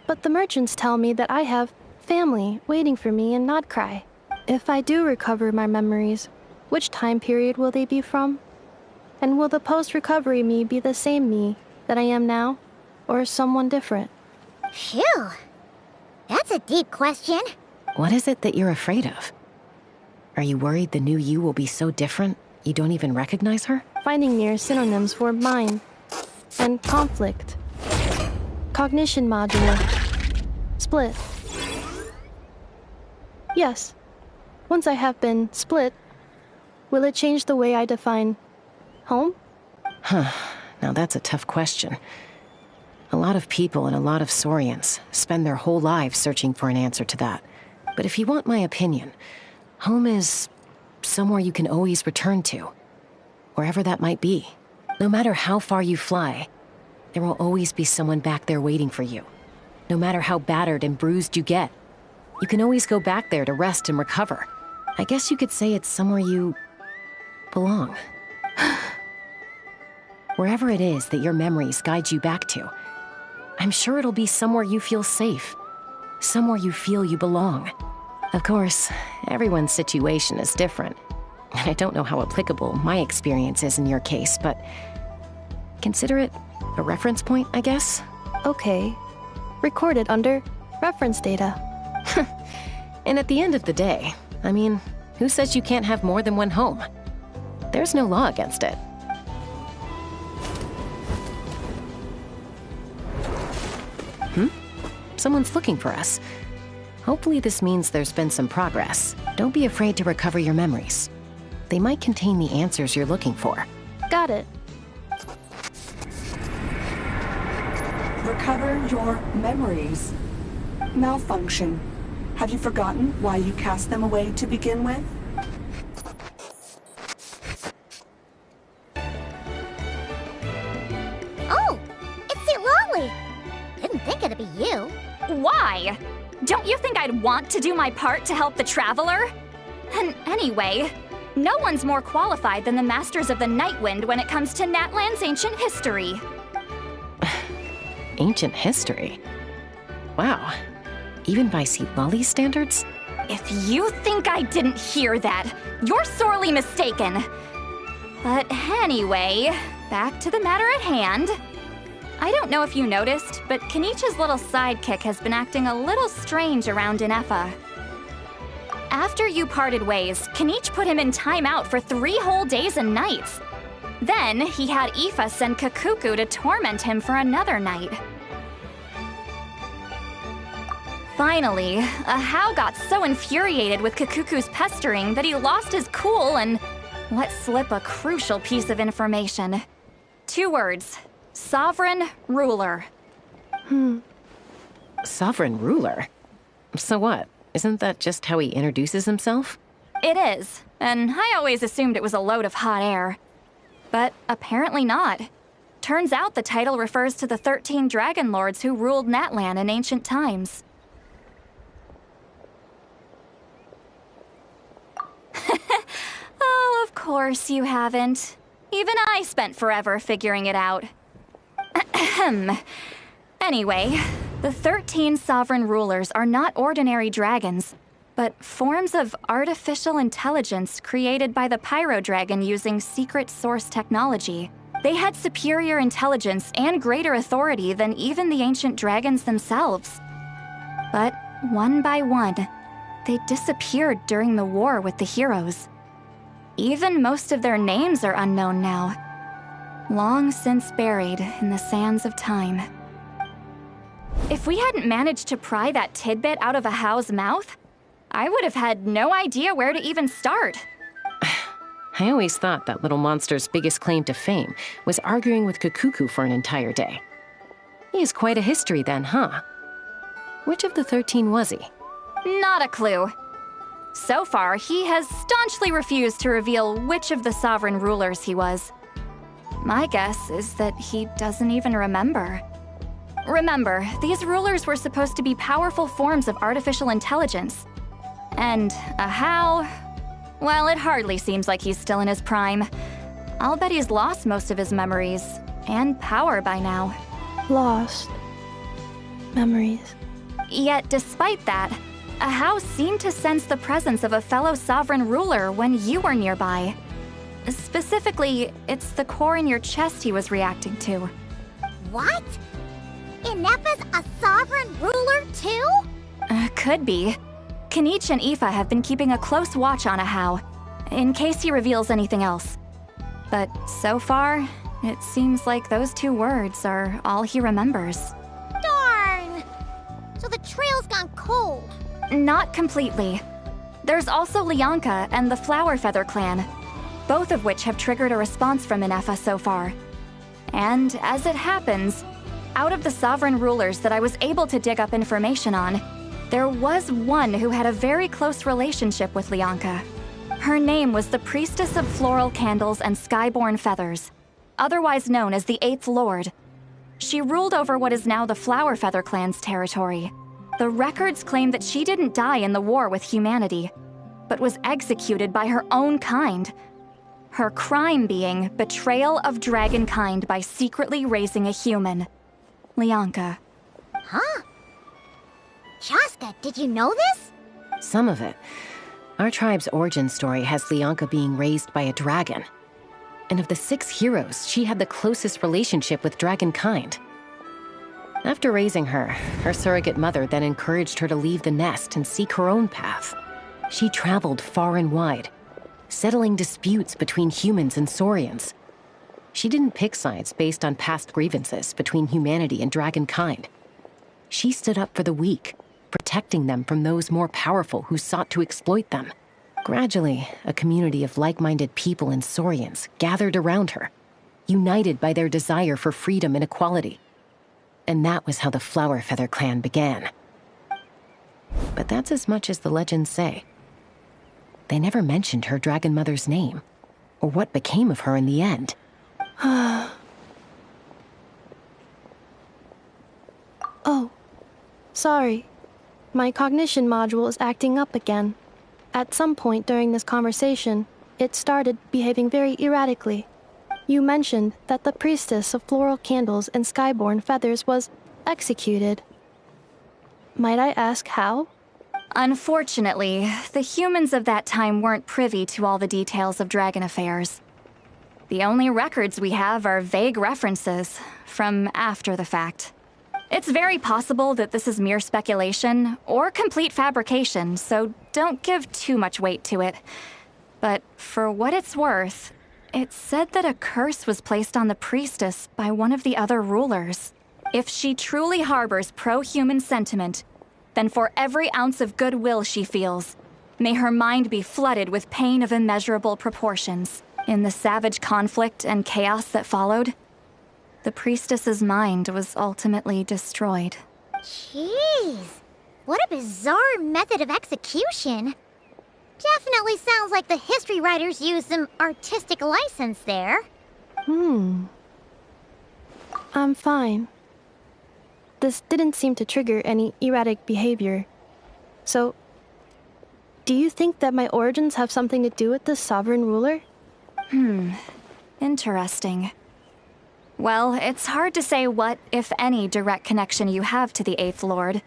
But the merchants tell me that I have family waiting for me in Notcry. If I do recover my memories, which time period will they be from? And will the post-recovery me be the same me that I am now, or someone different? Phew. That's a deep question. What is it that you're afraid of? Are you worried the new you will be so different you don't even recognize her? Finding near synonyms for mind and conflict. Cognition module. Split. Yes. Once I have been split, will it change the way I define home? Huh. Now that's a tough question. A lot of people and a lot of Saurians spend their whole lives searching for an answer to that. But if you want my opinion, home is somewhere you can always return to. Wherever that might be. No matter how far you fly, there will always be someone back there waiting for you. No matter how battered and bruised you get, you can always go back there to rest and recover. I guess you could say it's somewhere you belong. Wherever it is that your memories guide you back to, I'm sure it'll be somewhere you feel safe. Somewhere you feel you belong. Of course, everyone's situation is different. And I don't know how applicable my experience is in your case, but consider it a reference point, I guess? Okay. Recorded under reference data. And at the end of the day, I mean, who says you can't have more than one home? There's no law against it. Someone's looking for us. Hopefully this means there's been some progress. Don't be afraid to recover your memories. They might contain the answers you're looking for. Got it. Recover your memories. Malfunction. Have you forgotten why you cast them away to begin with? Oh, it's St. Lolly. Didn't think it'd be you. Why? Don't you think I'd want to do my part to help the Traveler? And anyway, no one's more qualified than the Masters of the Nightwind when it comes to Natlan's ancient history. Ancient history? Wow. Even by St. Lolly's standards? If you think I didn't hear that, you're sorely mistaken. But anyway, back to the matter at hand. I don't know if you noticed, but Kenichi's little sidekick has been acting a little strange around Ineffa. After you parted ways, Kenichi put him in timeout for 3 whole days and nights. Then he had Aoife send Kakuku to torment him for another night. Finally, Ahau got so infuriated with Kakuku's pestering that he lost his cool and let slip a crucial piece of information. 2 words. Sovereign Ruler. Sovereign Ruler? So what? Isn't that just how he introduces himself? It is, and I always assumed it was a load of hot air. But apparently not. Turns out the title refers to the 13 Dragon Lords who ruled Natlan in ancient times. course you haven't. Even I spent forever figuring it out. Ahem. Anyway, the 13 sovereign rulers are not ordinary dragons, but forms of artificial intelligence created by the Pyro Dragon using secret source technology. They had superior intelligence and greater authority than even the ancient dragons themselves. But one by one, they disappeared during the war with the heroes. Even most of their names are unknown now, long since buried in the sands of time. If we hadn't managed to pry that tidbit out of a How's mouth, I would have had no idea where to even start. I always thought that little monster's biggest claim to fame was arguing with Kakuku for an entire day. He has quite a history then, huh? Which of the 13 was he? Not a clue. So far, he has staunchly refused to reveal which of the sovereign rulers he was. My guess is that he doesn't even remember. Remember, these rulers were supposed to be powerful forms of artificial intelligence. And a How? Well, it hardly seems like he's still in his prime. I'll bet he's lost most of his memories and power by now. Lost memories. Yet, despite that, a How seemed to sense the presence of a fellow sovereign ruler when you were nearby. Specifically, it's the core in your chest he was reacting to. What? Ineffa's a sovereign ruler too? Could be. Kanich and Aoife have been keeping a close watch on a How, in case he reveals anything else. But so far, it seems like those 2 words are all he remembers. Darn! So the trail's gone cold. Not completely. There's also Lianka and the Flower Feather clan, both of which have triggered a response from Ineffa so far. And as it happens, out of the sovereign rulers that I was able to dig up information on, there was one who had a very close relationship with Lianka. Her name was the Priestess of Floral Candles and Skyborn Feathers, otherwise known as the 8th Lord. She ruled over what is now the Flower Feather clan's territory. The records claim that she didn't die in the war with humanity, but was executed by her own kind. Her crime being betrayal of dragonkind by secretly raising a human. Lianka. Huh? Shaska, did you know this? Some of it. Our tribe's origin story has Lianka being raised by a dragon. And of the 6 heroes, she had the closest relationship with dragonkind. After raising her, her surrogate mother then encouraged her to leave the nest and seek her own path. She traveled far and wide, settling disputes between humans and Saurians. She didn't pick sides based on past grievances between humanity and dragonkind. She stood up for the weak, protecting them from those more powerful who sought to exploit them. Gradually, a community of like-minded people and Saurians gathered around her, united by their desire for freedom and equality. And that was how the Flower Feather clan began. But that's as much as the legends say. They never mentioned her dragon mother's name, or what became of her in the end. Oh, sorry. My cognition module is acting up again. At some point during this conversation, it started behaving very erratically. You mentioned that the Priestess of Floral Candles and Skyborn Feathers was executed. Might I ask how? Unfortunately, the humans of that time weren't privy to all the details of dragon affairs. The only records we have are vague references from after the fact. It's very possible that this is mere speculation or complete fabrication, so don't give too much weight to it. But for what it's worth, it's said that a curse was placed on the priestess by one of the other rulers. If she truly harbors pro-human sentiment, then for every ounce of goodwill she feels, may her mind be flooded with pain of immeasurable proportions. In the savage conflict and chaos that followed, the priestess's mind was ultimately destroyed. Jeez, what a bizarre method of execution. Definitely sounds like the history writers used some artistic license there. I'm fine. This didn't seem to trigger any erratic behavior. So, do you think that my origins have something to do with this sovereign ruler? Interesting. Well, it's hard to say what, if any, direct connection you have to the Eighth Lord.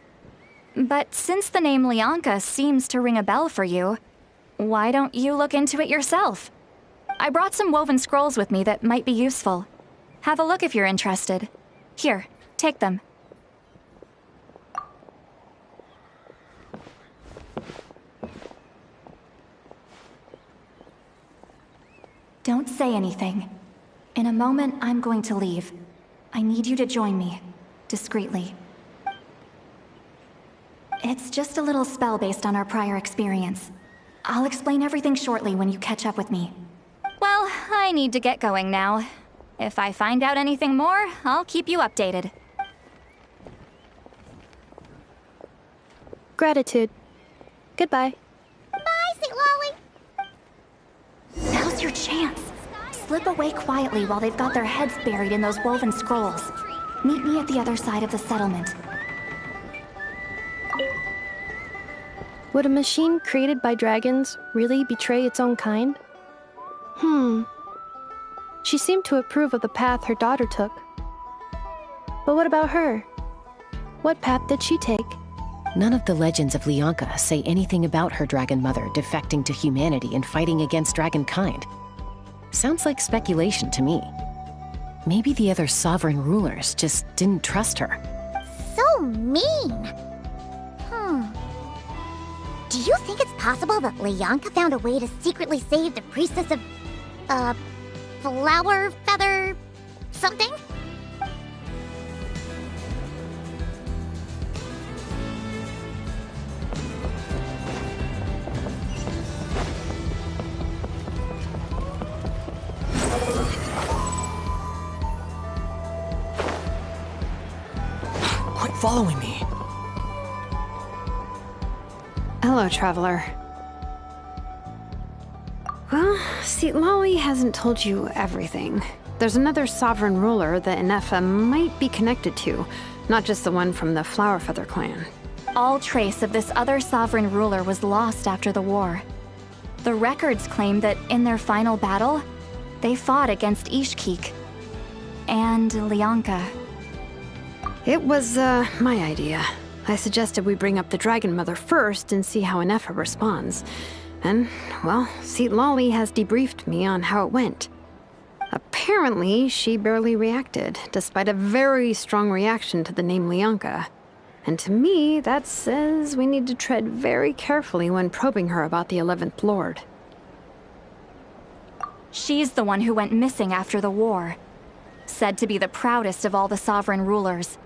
But since the name Lianka seems to ring a bell for you, why don't you look into it yourself? I brought some woven scrolls with me that might be useful. Have a look if you're interested. Here, take them. Don't say anything. In a moment, I'm going to leave. I need you to join me, discreetly. It's just a little spell based on our prior experience. I'll explain everything shortly when you catch up with me. Well, I need to get going now. If I find out anything more, I'll keep you updated. Gratitude. Goodbye. Bye, Sweet Lolly. Now's your chance. Slip away quietly while they've got their heads buried in those woven scrolls. Meet me at the other side of the settlement. Would a machine created by dragons really betray its own kind? She seemed to approve of the path her daughter took. But what about her? What path did she take? None of the legends of Lianka say anything about her dragon mother defecting to humanity and fighting against dragonkind. Sounds like speculation to me. Maybe the other sovereign rulers just didn't trust her. So mean. Do you think it's possible that Lianka found a way to secretly save the priestess of, flower feather something? Quit following me. Hello, traveler. Well, see, Lolly hasn't told you everything. There's another sovereign ruler that Ineffa might be connected to, not just the one from the Flowerfeather clan. All trace of this other sovereign ruler was lost after the war. The records claim that in their final battle, they fought against Ishkik and Lianka. It was, my idea. I suggested we bring up the Dragon Mother first and see how Ineffa responds. And, well, Seat Lolly has debriefed me on how it went. Apparently, she barely reacted, despite a very strong reaction to the name Lianka. And to me, that says we need to tread very carefully when probing her about the 11th Lord. She's the one who went missing after the war. Said to be the proudest of all the sovereign rulers.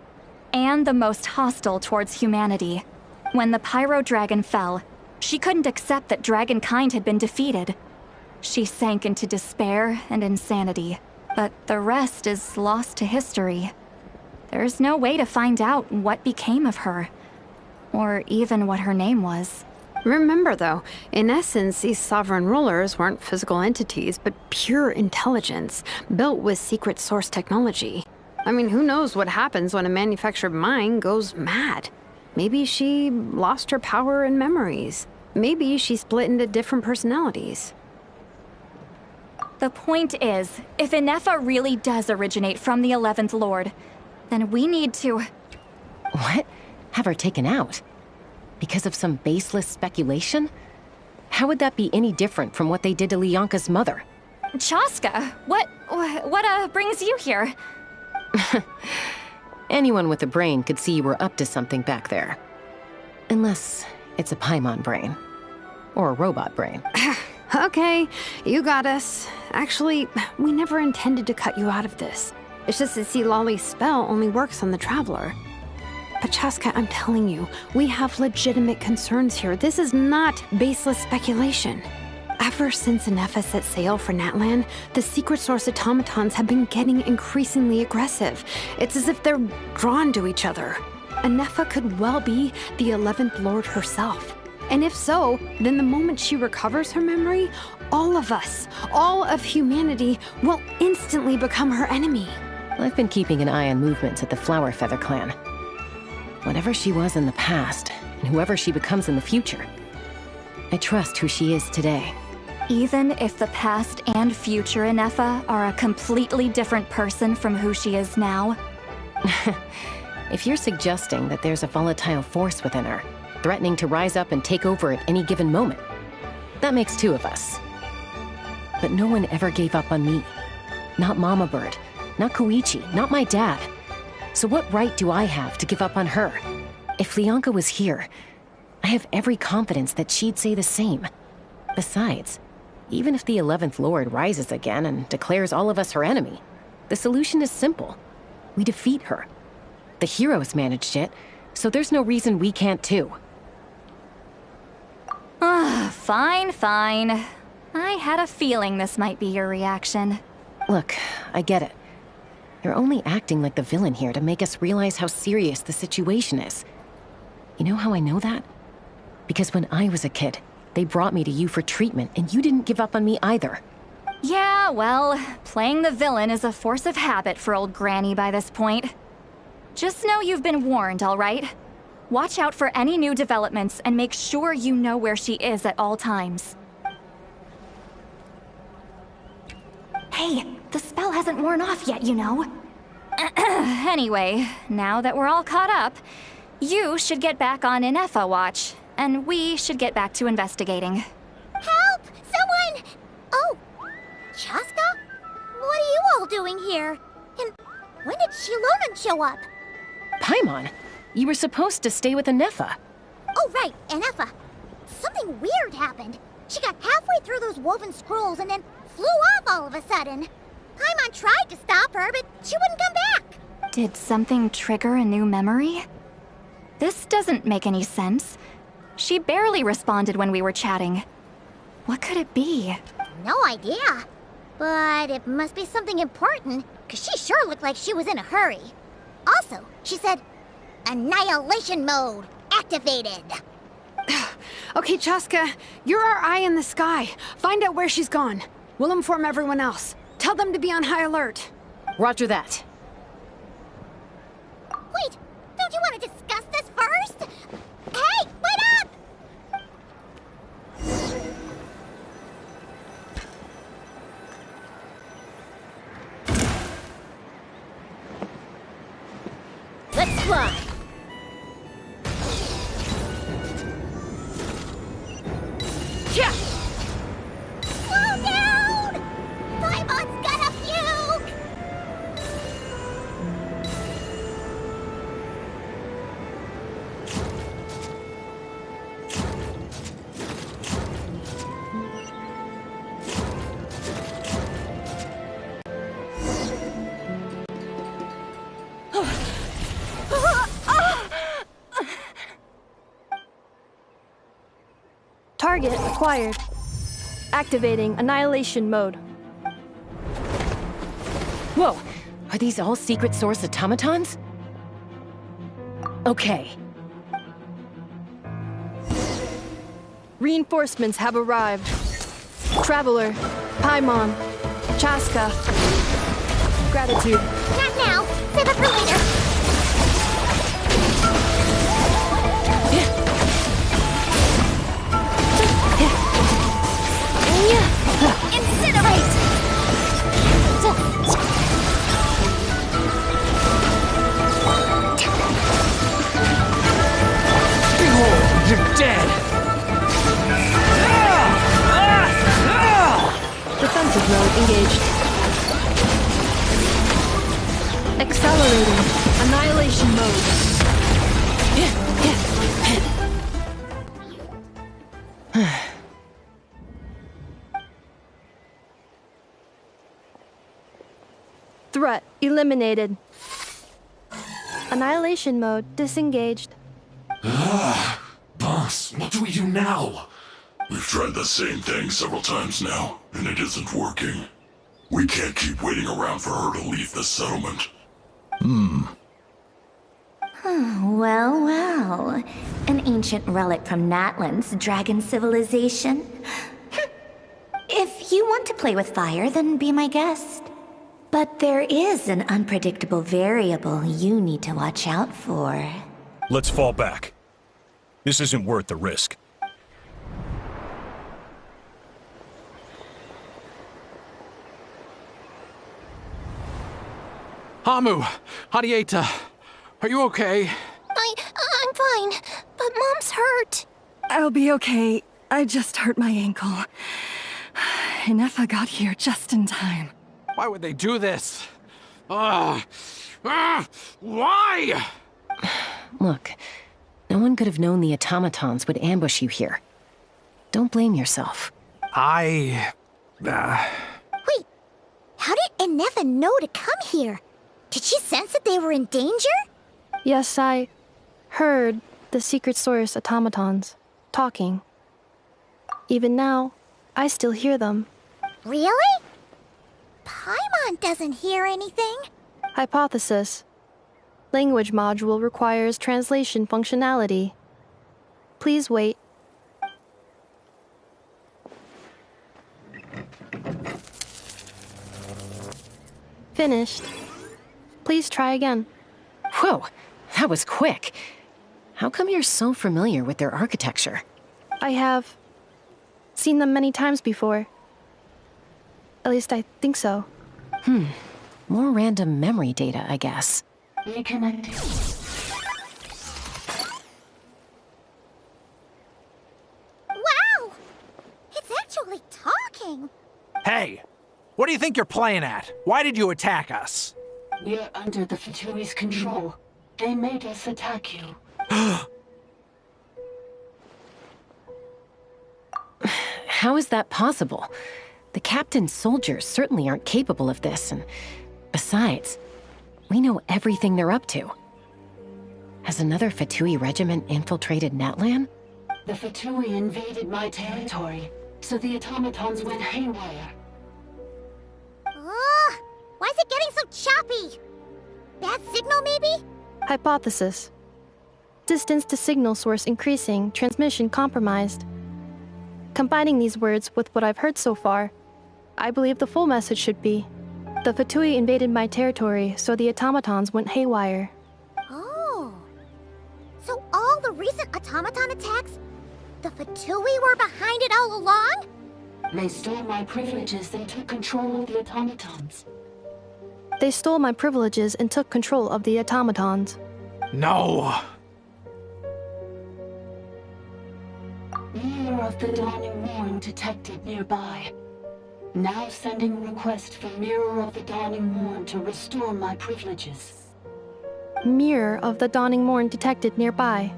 And the most hostile towards humanity. When the Pyro Dragon fell, she couldn't accept that dragonkind had been defeated. She sank into despair and insanity, but the rest is lost to history. There's no way to find out what became of her, or even what her name was. Remember, though, in essence, these sovereign rulers weren't physical entities, but pure intelligence, built with secret source technology. I mean, who knows what happens when a manufactured mind goes mad? Maybe she lost her power and memories. Maybe she split into different personalities. The point is, if Ineffa really does originate from the 11th Lord, then we need to... What? Have her taken out? Because of some baseless speculation? How would that be any different from what they did to Lianka's mother? Chaska, what brings you here? Anyone with a brain could see you were up to something back there. Unless it's a Paimon brain. Or a robot brain. Okay, you got us. Actually, we never intended to cut you out of this. It's just that see, Lolly's spell only works on the Traveler. But Chaska, I'm telling you, we have legitimate concerns here. This is not baseless speculation. Ever since Ineffa set sail for Natlan, the secret source automatons have been getting increasingly aggressive. It's as if they're drawn to each other. Ineffa could well be the 11th Lord herself. And if so, then the moment she recovers her memory, all of us, all of humanity, will instantly become her enemy. I've been keeping an eye on movements at the Flowerfeather clan. Whatever she was in the past, and whoever she becomes in the future, I trust who she is today. Even if the past and future Ineffa are a completely different person from who she is now? If you're suggesting that there's a volatile force within her, threatening to rise up and take over at any given moment, that makes two of us. But no one ever gave up on me. Not Mama Bird, not Koichi, not my dad. So what right do I have to give up on her? If Leonka was here, I have every confidence that she'd say the same. Besides, even if the 11th Lord rises again and declares all of us her enemy, the solution is simple. We defeat her. The heroes managed it, so there's no reason we can't too. Fine, fine. I had a feeling this might be your reaction. Look, I get it. You're only acting like the villain here to make us realize how serious the situation is. You know how I know that? Because when I was a kid, they brought me to you for treatment, and you didn't give up on me either. Yeah, well, playing the villain is a force of habit for old Granny by this point. Just know you've been warned, all right? Watch out for any new developments and make sure you know where she is at all times. Hey, the spell hasn't worn off yet, you know. Anyway, now that we're all caught up, you should get back on Ineffa watch, and we should get back to investigating. Help! Someone! Oh, Chaska? What are you all doing here? And when did Shilonan show up? Paimon, you were supposed to stay with Ineffa. Oh, right, Ineffa. Something weird happened. She got halfway through those woven scrolls and then flew off all of a sudden. Paimon tried to stop her, but she wouldn't come back. Did something trigger a new memory? This doesn't make any sense. She barely responded when we were chatting. What could it be? No idea. But it must be something important, because she sure looked like she was in a hurry. Also, she said, Annihilation mode activated. Okay, Chaska, you're our eye in the sky. Find out where she's gone. We'll inform everyone else. Tell them to be on high alert. Roger that. Wait, don't you want to discuss this first? Hey, wait up! Let's fly. Yeah. Slow down! Paimon's gonna puke! Target acquired. Activating Annihilation mode. Whoa, are these all secret source automatons? Okay. Reinforcements have arrived. Traveler, Paimon, Chaska. Gratitude. Not now. Save it for later. Incinerate! Behold, you're dead! Defensive mode engaged. Accelerating. Annihilation mode. Threat eliminated. Annihilation mode disengaged. Boss, what do we do now? We've tried the same thing several times now, and it isn't working. We can't keep waiting around for her to leave the settlement. Well, well. An ancient relic from Natlan's dragon civilization. If you want to play with fire, then be my guest. But there is an unpredictable variable you need to watch out for. Let's fall back. This isn't worth the risk. Hamu, Hadieta, are you okay? I'm fine, but Mom's hurt. I'll be okay. I just hurt my ankle. Ineffa got here just in time. Why would they do this? Why? Look, no one could have known the automatons would ambush you here. Don't blame yourself. Wait, how did Ineffa know to come here? Did she sense that they were in danger? Yes, I heard the secret source automatons talking. Even now, I still hear them. Really? Paimon doesn't hear anything. Hypothesis. Language module requires translation functionality. Please wait. Finished. Please try again. Whoa, that was quick. How come you're so familiar with their architecture? I have seen them many times before. At least I think so. More random memory data, I guess. Reconnecting. Wow! It's actually talking. Hey, what do you think you're playing at? Why did you attack us? We're under the Fatui's control. They made us attack you. How is that possible? The captain's soldiers certainly aren't capable of this, and besides, we know everything they're up to. Has another Fatui regiment infiltrated Natlan? The Fatui invaded my territory, so the automatons went haywire. Why is it getting so choppy? Bad signal, maybe? Hypothesis. Distance to signal source increasing, transmission compromised. Combining these words with what I've heard so far, I believe the full message should be, the Fatui invaded my territory, so the automatons went haywire. Oh. So all the recent automaton attacks, the Fatui were behind it all along? They stole my privileges and took control of the automatons. They stole my privileges and took control of the automatons. No! Mirror of the Dawning Morn detected nearby. Now sending request for Mirror of the Dawning Morn to restore my privileges. Mirror of the Dawning Morn detected nearby.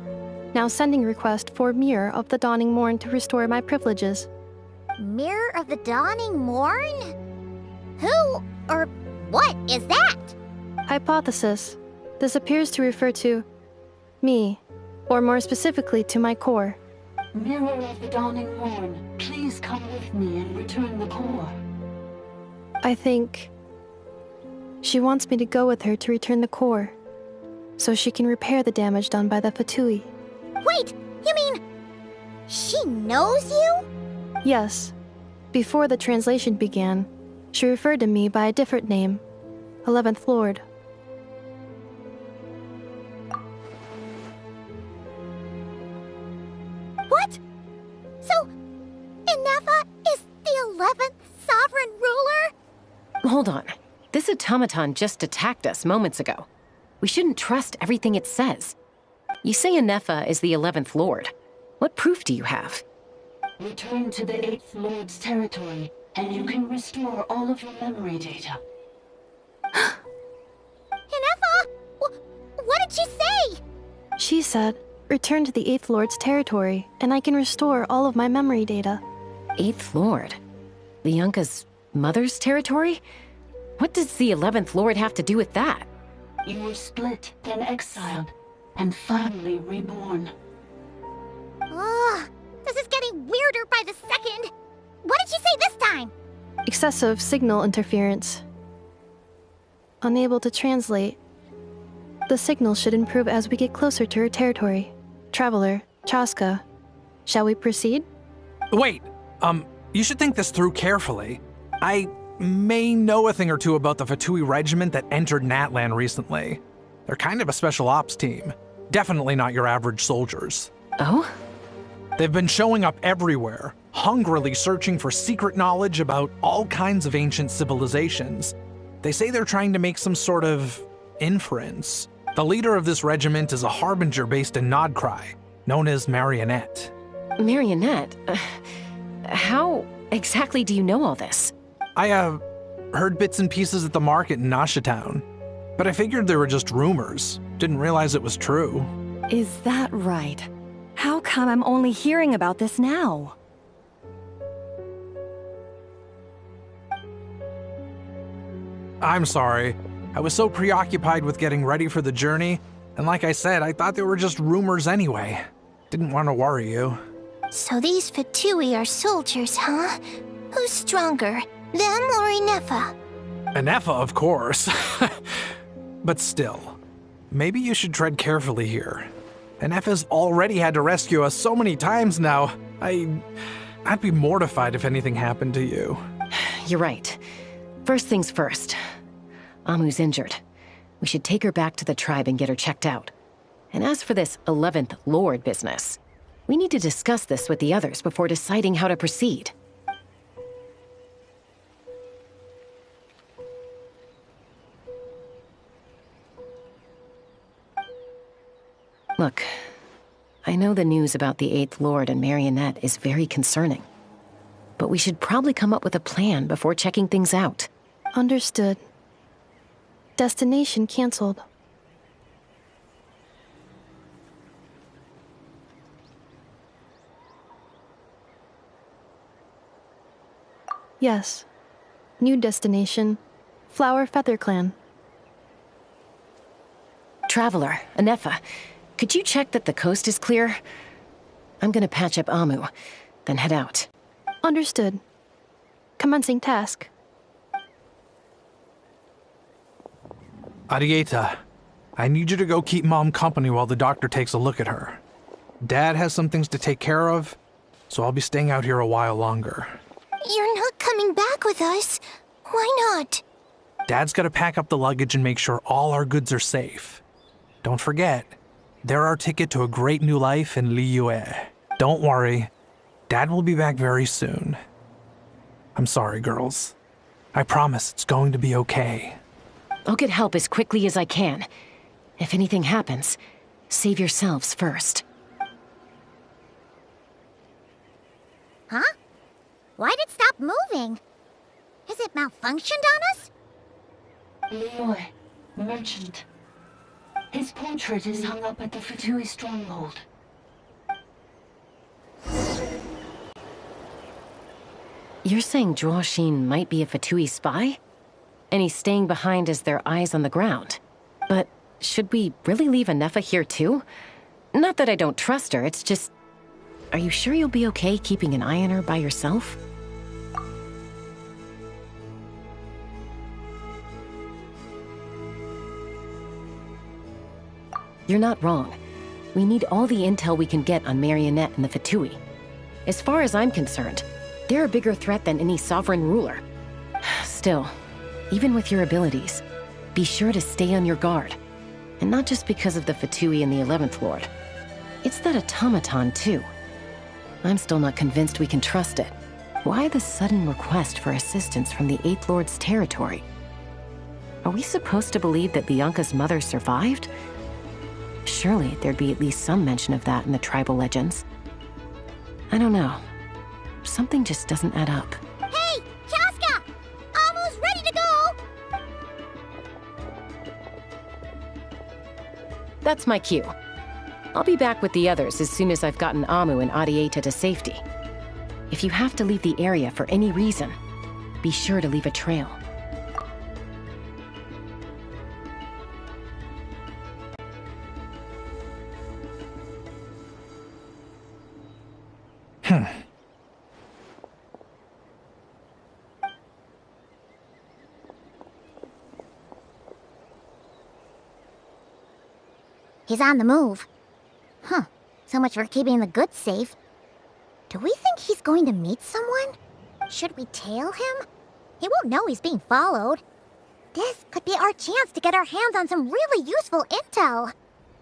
Now sending request for Mirror of the Dawning Morn to restore my privileges. Mirror of the Dawning Morn? Who or what is that? Hypothesis. This appears to refer to me, or more specifically to my core. Mirror of the Dawning Morn, please come with me and return the core. I think she wants me to go with her to return the core, so she can repair the damage done by the Fatui. Wait, you mean she knows you? Yes. Before the translation began, she referred to me by a different name, 11th Lord. What? So, Ineffa is the 11th sovereign ruler? Hold on. This automaton just attacked us moments ago. We shouldn't trust everything it says. You say Ineffa is the 11th Lord. What proof do you have? Return to the 8th Lord's territory, and you can restore all of your memory data. Ineffa? What did she say? She said, return to the 8th Lord's territory, and I can restore all of my memory data. 8th Lord? The Yunka's mother's territory? What does the 11th Lord have to do with that? You were split, then exiled, and finally reborn. This is getting weirder by the second. What did she say this time? Excessive signal interference. Unable to translate. The signal should improve as we get closer to her territory. Traveler, Chaska, shall we proceed? Wait, you should think this through carefully. I may know a thing or two about the Fatui regiment that entered Natlan recently. They're kind of a special ops team. Definitely not your average soldiers. Oh? They've been showing up everywhere, hungrily searching for secret knowledge about all kinds of ancient civilizations. They say they're trying to make some sort of inference. The leader of this regiment is a harbinger based in Nodcry, known as Marionette. Marionette? How exactly do you know all this? I heard bits and pieces at the market in Nasha Town, but I figured they were just rumors. Didn't realize it was true. Is that right? How come I'm only hearing about this now? I'm sorry. I was so preoccupied with getting ready for the journey, and like I said, I thought they were just rumors anyway. Didn't want to worry you. So these Fatui are soldiers, huh? Who's stronger, them or Ineffa? Ineffa, of course. But still, maybe you should tread carefully here. Ineffa's already had to rescue us so many times now. I'd be mortified if anything happened to you. You're right. First things first. Amu's injured. We should take her back to the tribe and get her checked out. And as for this 11th Lord business, we need to discuss this with the others before deciding how to proceed. Look, I know the news about the 8th Lord and Marionette is very concerning. But we should probably come up with a plan before checking things out. Understood. Destination canceled. Yes. New destination. Flower Feather Clan. Traveler, Ineffa, could you check that the coast is clear? I'm gonna patch up Amu, then head out. Understood. Commencing task. Arieta, I need you to go keep Mom company while the doctor takes a look at her. Dad has some things to take care of, so I'll be staying out here a while longer. You're not coming back with us. Why not? Dad's gotta pack up the luggage and make sure all our goods are safe. Don't forget, they're our ticket to a great new life in Liyue. Don't worry, Dad will be back very soon. I'm sorry, girls. I promise it's going to be okay. I'll get help as quickly as I can. If anything happens, save yourselves first. Huh? Why'd it stop moving? Has it malfunctioned on us? Liyue, merchant. His portrait is hung up at the Fatui stronghold. You're saying Zhuoxin might be a Fatui spy? And he's staying behind as their eyes on the ground. But should we really leave Ineffa here too? Not that I don't trust her, it's just... Are you sure you'll be okay keeping an eye on her by yourself? You're not wrong. We need all the intel we can get on Marionette and the Fatui. As far as I'm concerned, they're a bigger threat than any sovereign ruler. Still, even with your abilities, be sure to stay on your guard. And not just because of the Fatui and the 11th Lord. It's that automaton, too. I'm still not convinced we can trust it. Why the sudden request for assistance from the 8th Lord's territory? Are we supposed to believe that Bianca's mother survived? Surely there'd be at least some mention of that in the tribal legends. I don't know. Something just doesn't add up. Hey, Chaska! Amu's ready to go! That's my cue. I'll be back with the others as soon as I've gotten Amu and Arieta to safety. If you have to leave the area for any reason, be sure to leave a trail. He's on the move. Huh. So much for keeping the goods safe. Do we think he's going to meet someone? Should we tail him? He won't know he's being followed. This could be our chance to get our hands on some really useful intel.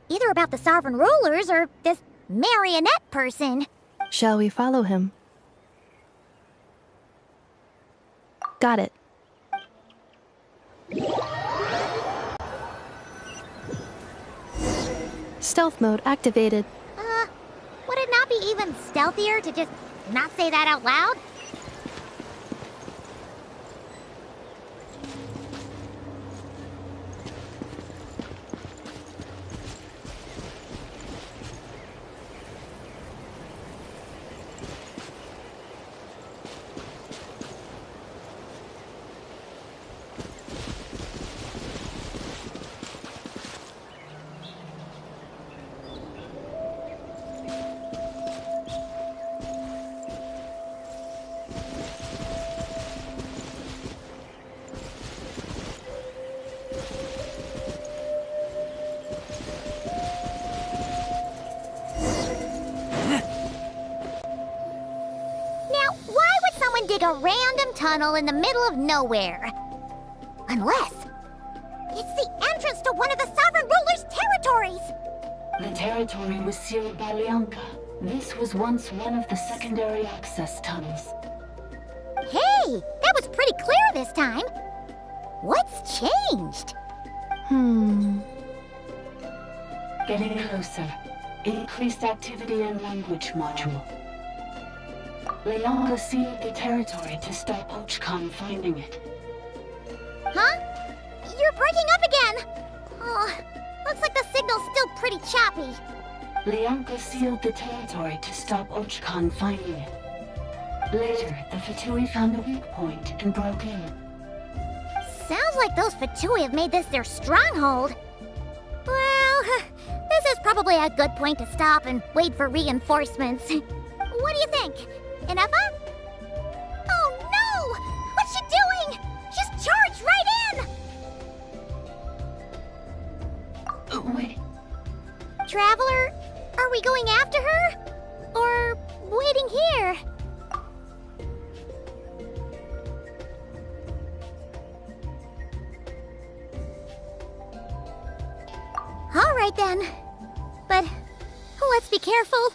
Either about the sovereign rulers or this marionette person. Shall we follow him? Got it. Stealth mode activated. Would it not be even stealthier to just not say that out loud? Dig a random tunnel in the middle of nowhere. Unless it's the entrance to one of the Sovereign Ruler's territories! The territory was sealed by Leonka. This was once one of the secondary access tunnels. Hey, that was pretty clear this time. What's changed? Getting closer. Increased activity in language module. Leonka sealed the territory to stop Ochkan finding it. Huh? You're breaking up again! Oh, looks like the signal's still pretty choppy. Leonka sealed the territory to stop Ochkan finding it. Later, the Fatui found a weak point and broke in. Sounds like those Fatui have made this their stronghold. Well, this is probably a good point to stop and wait for reinforcements. What do you think? Ineffa? Oh no! What's she doing? She's charged right in! Wait. Traveler, are we going after her? Or waiting here? All right then. But let's be careful.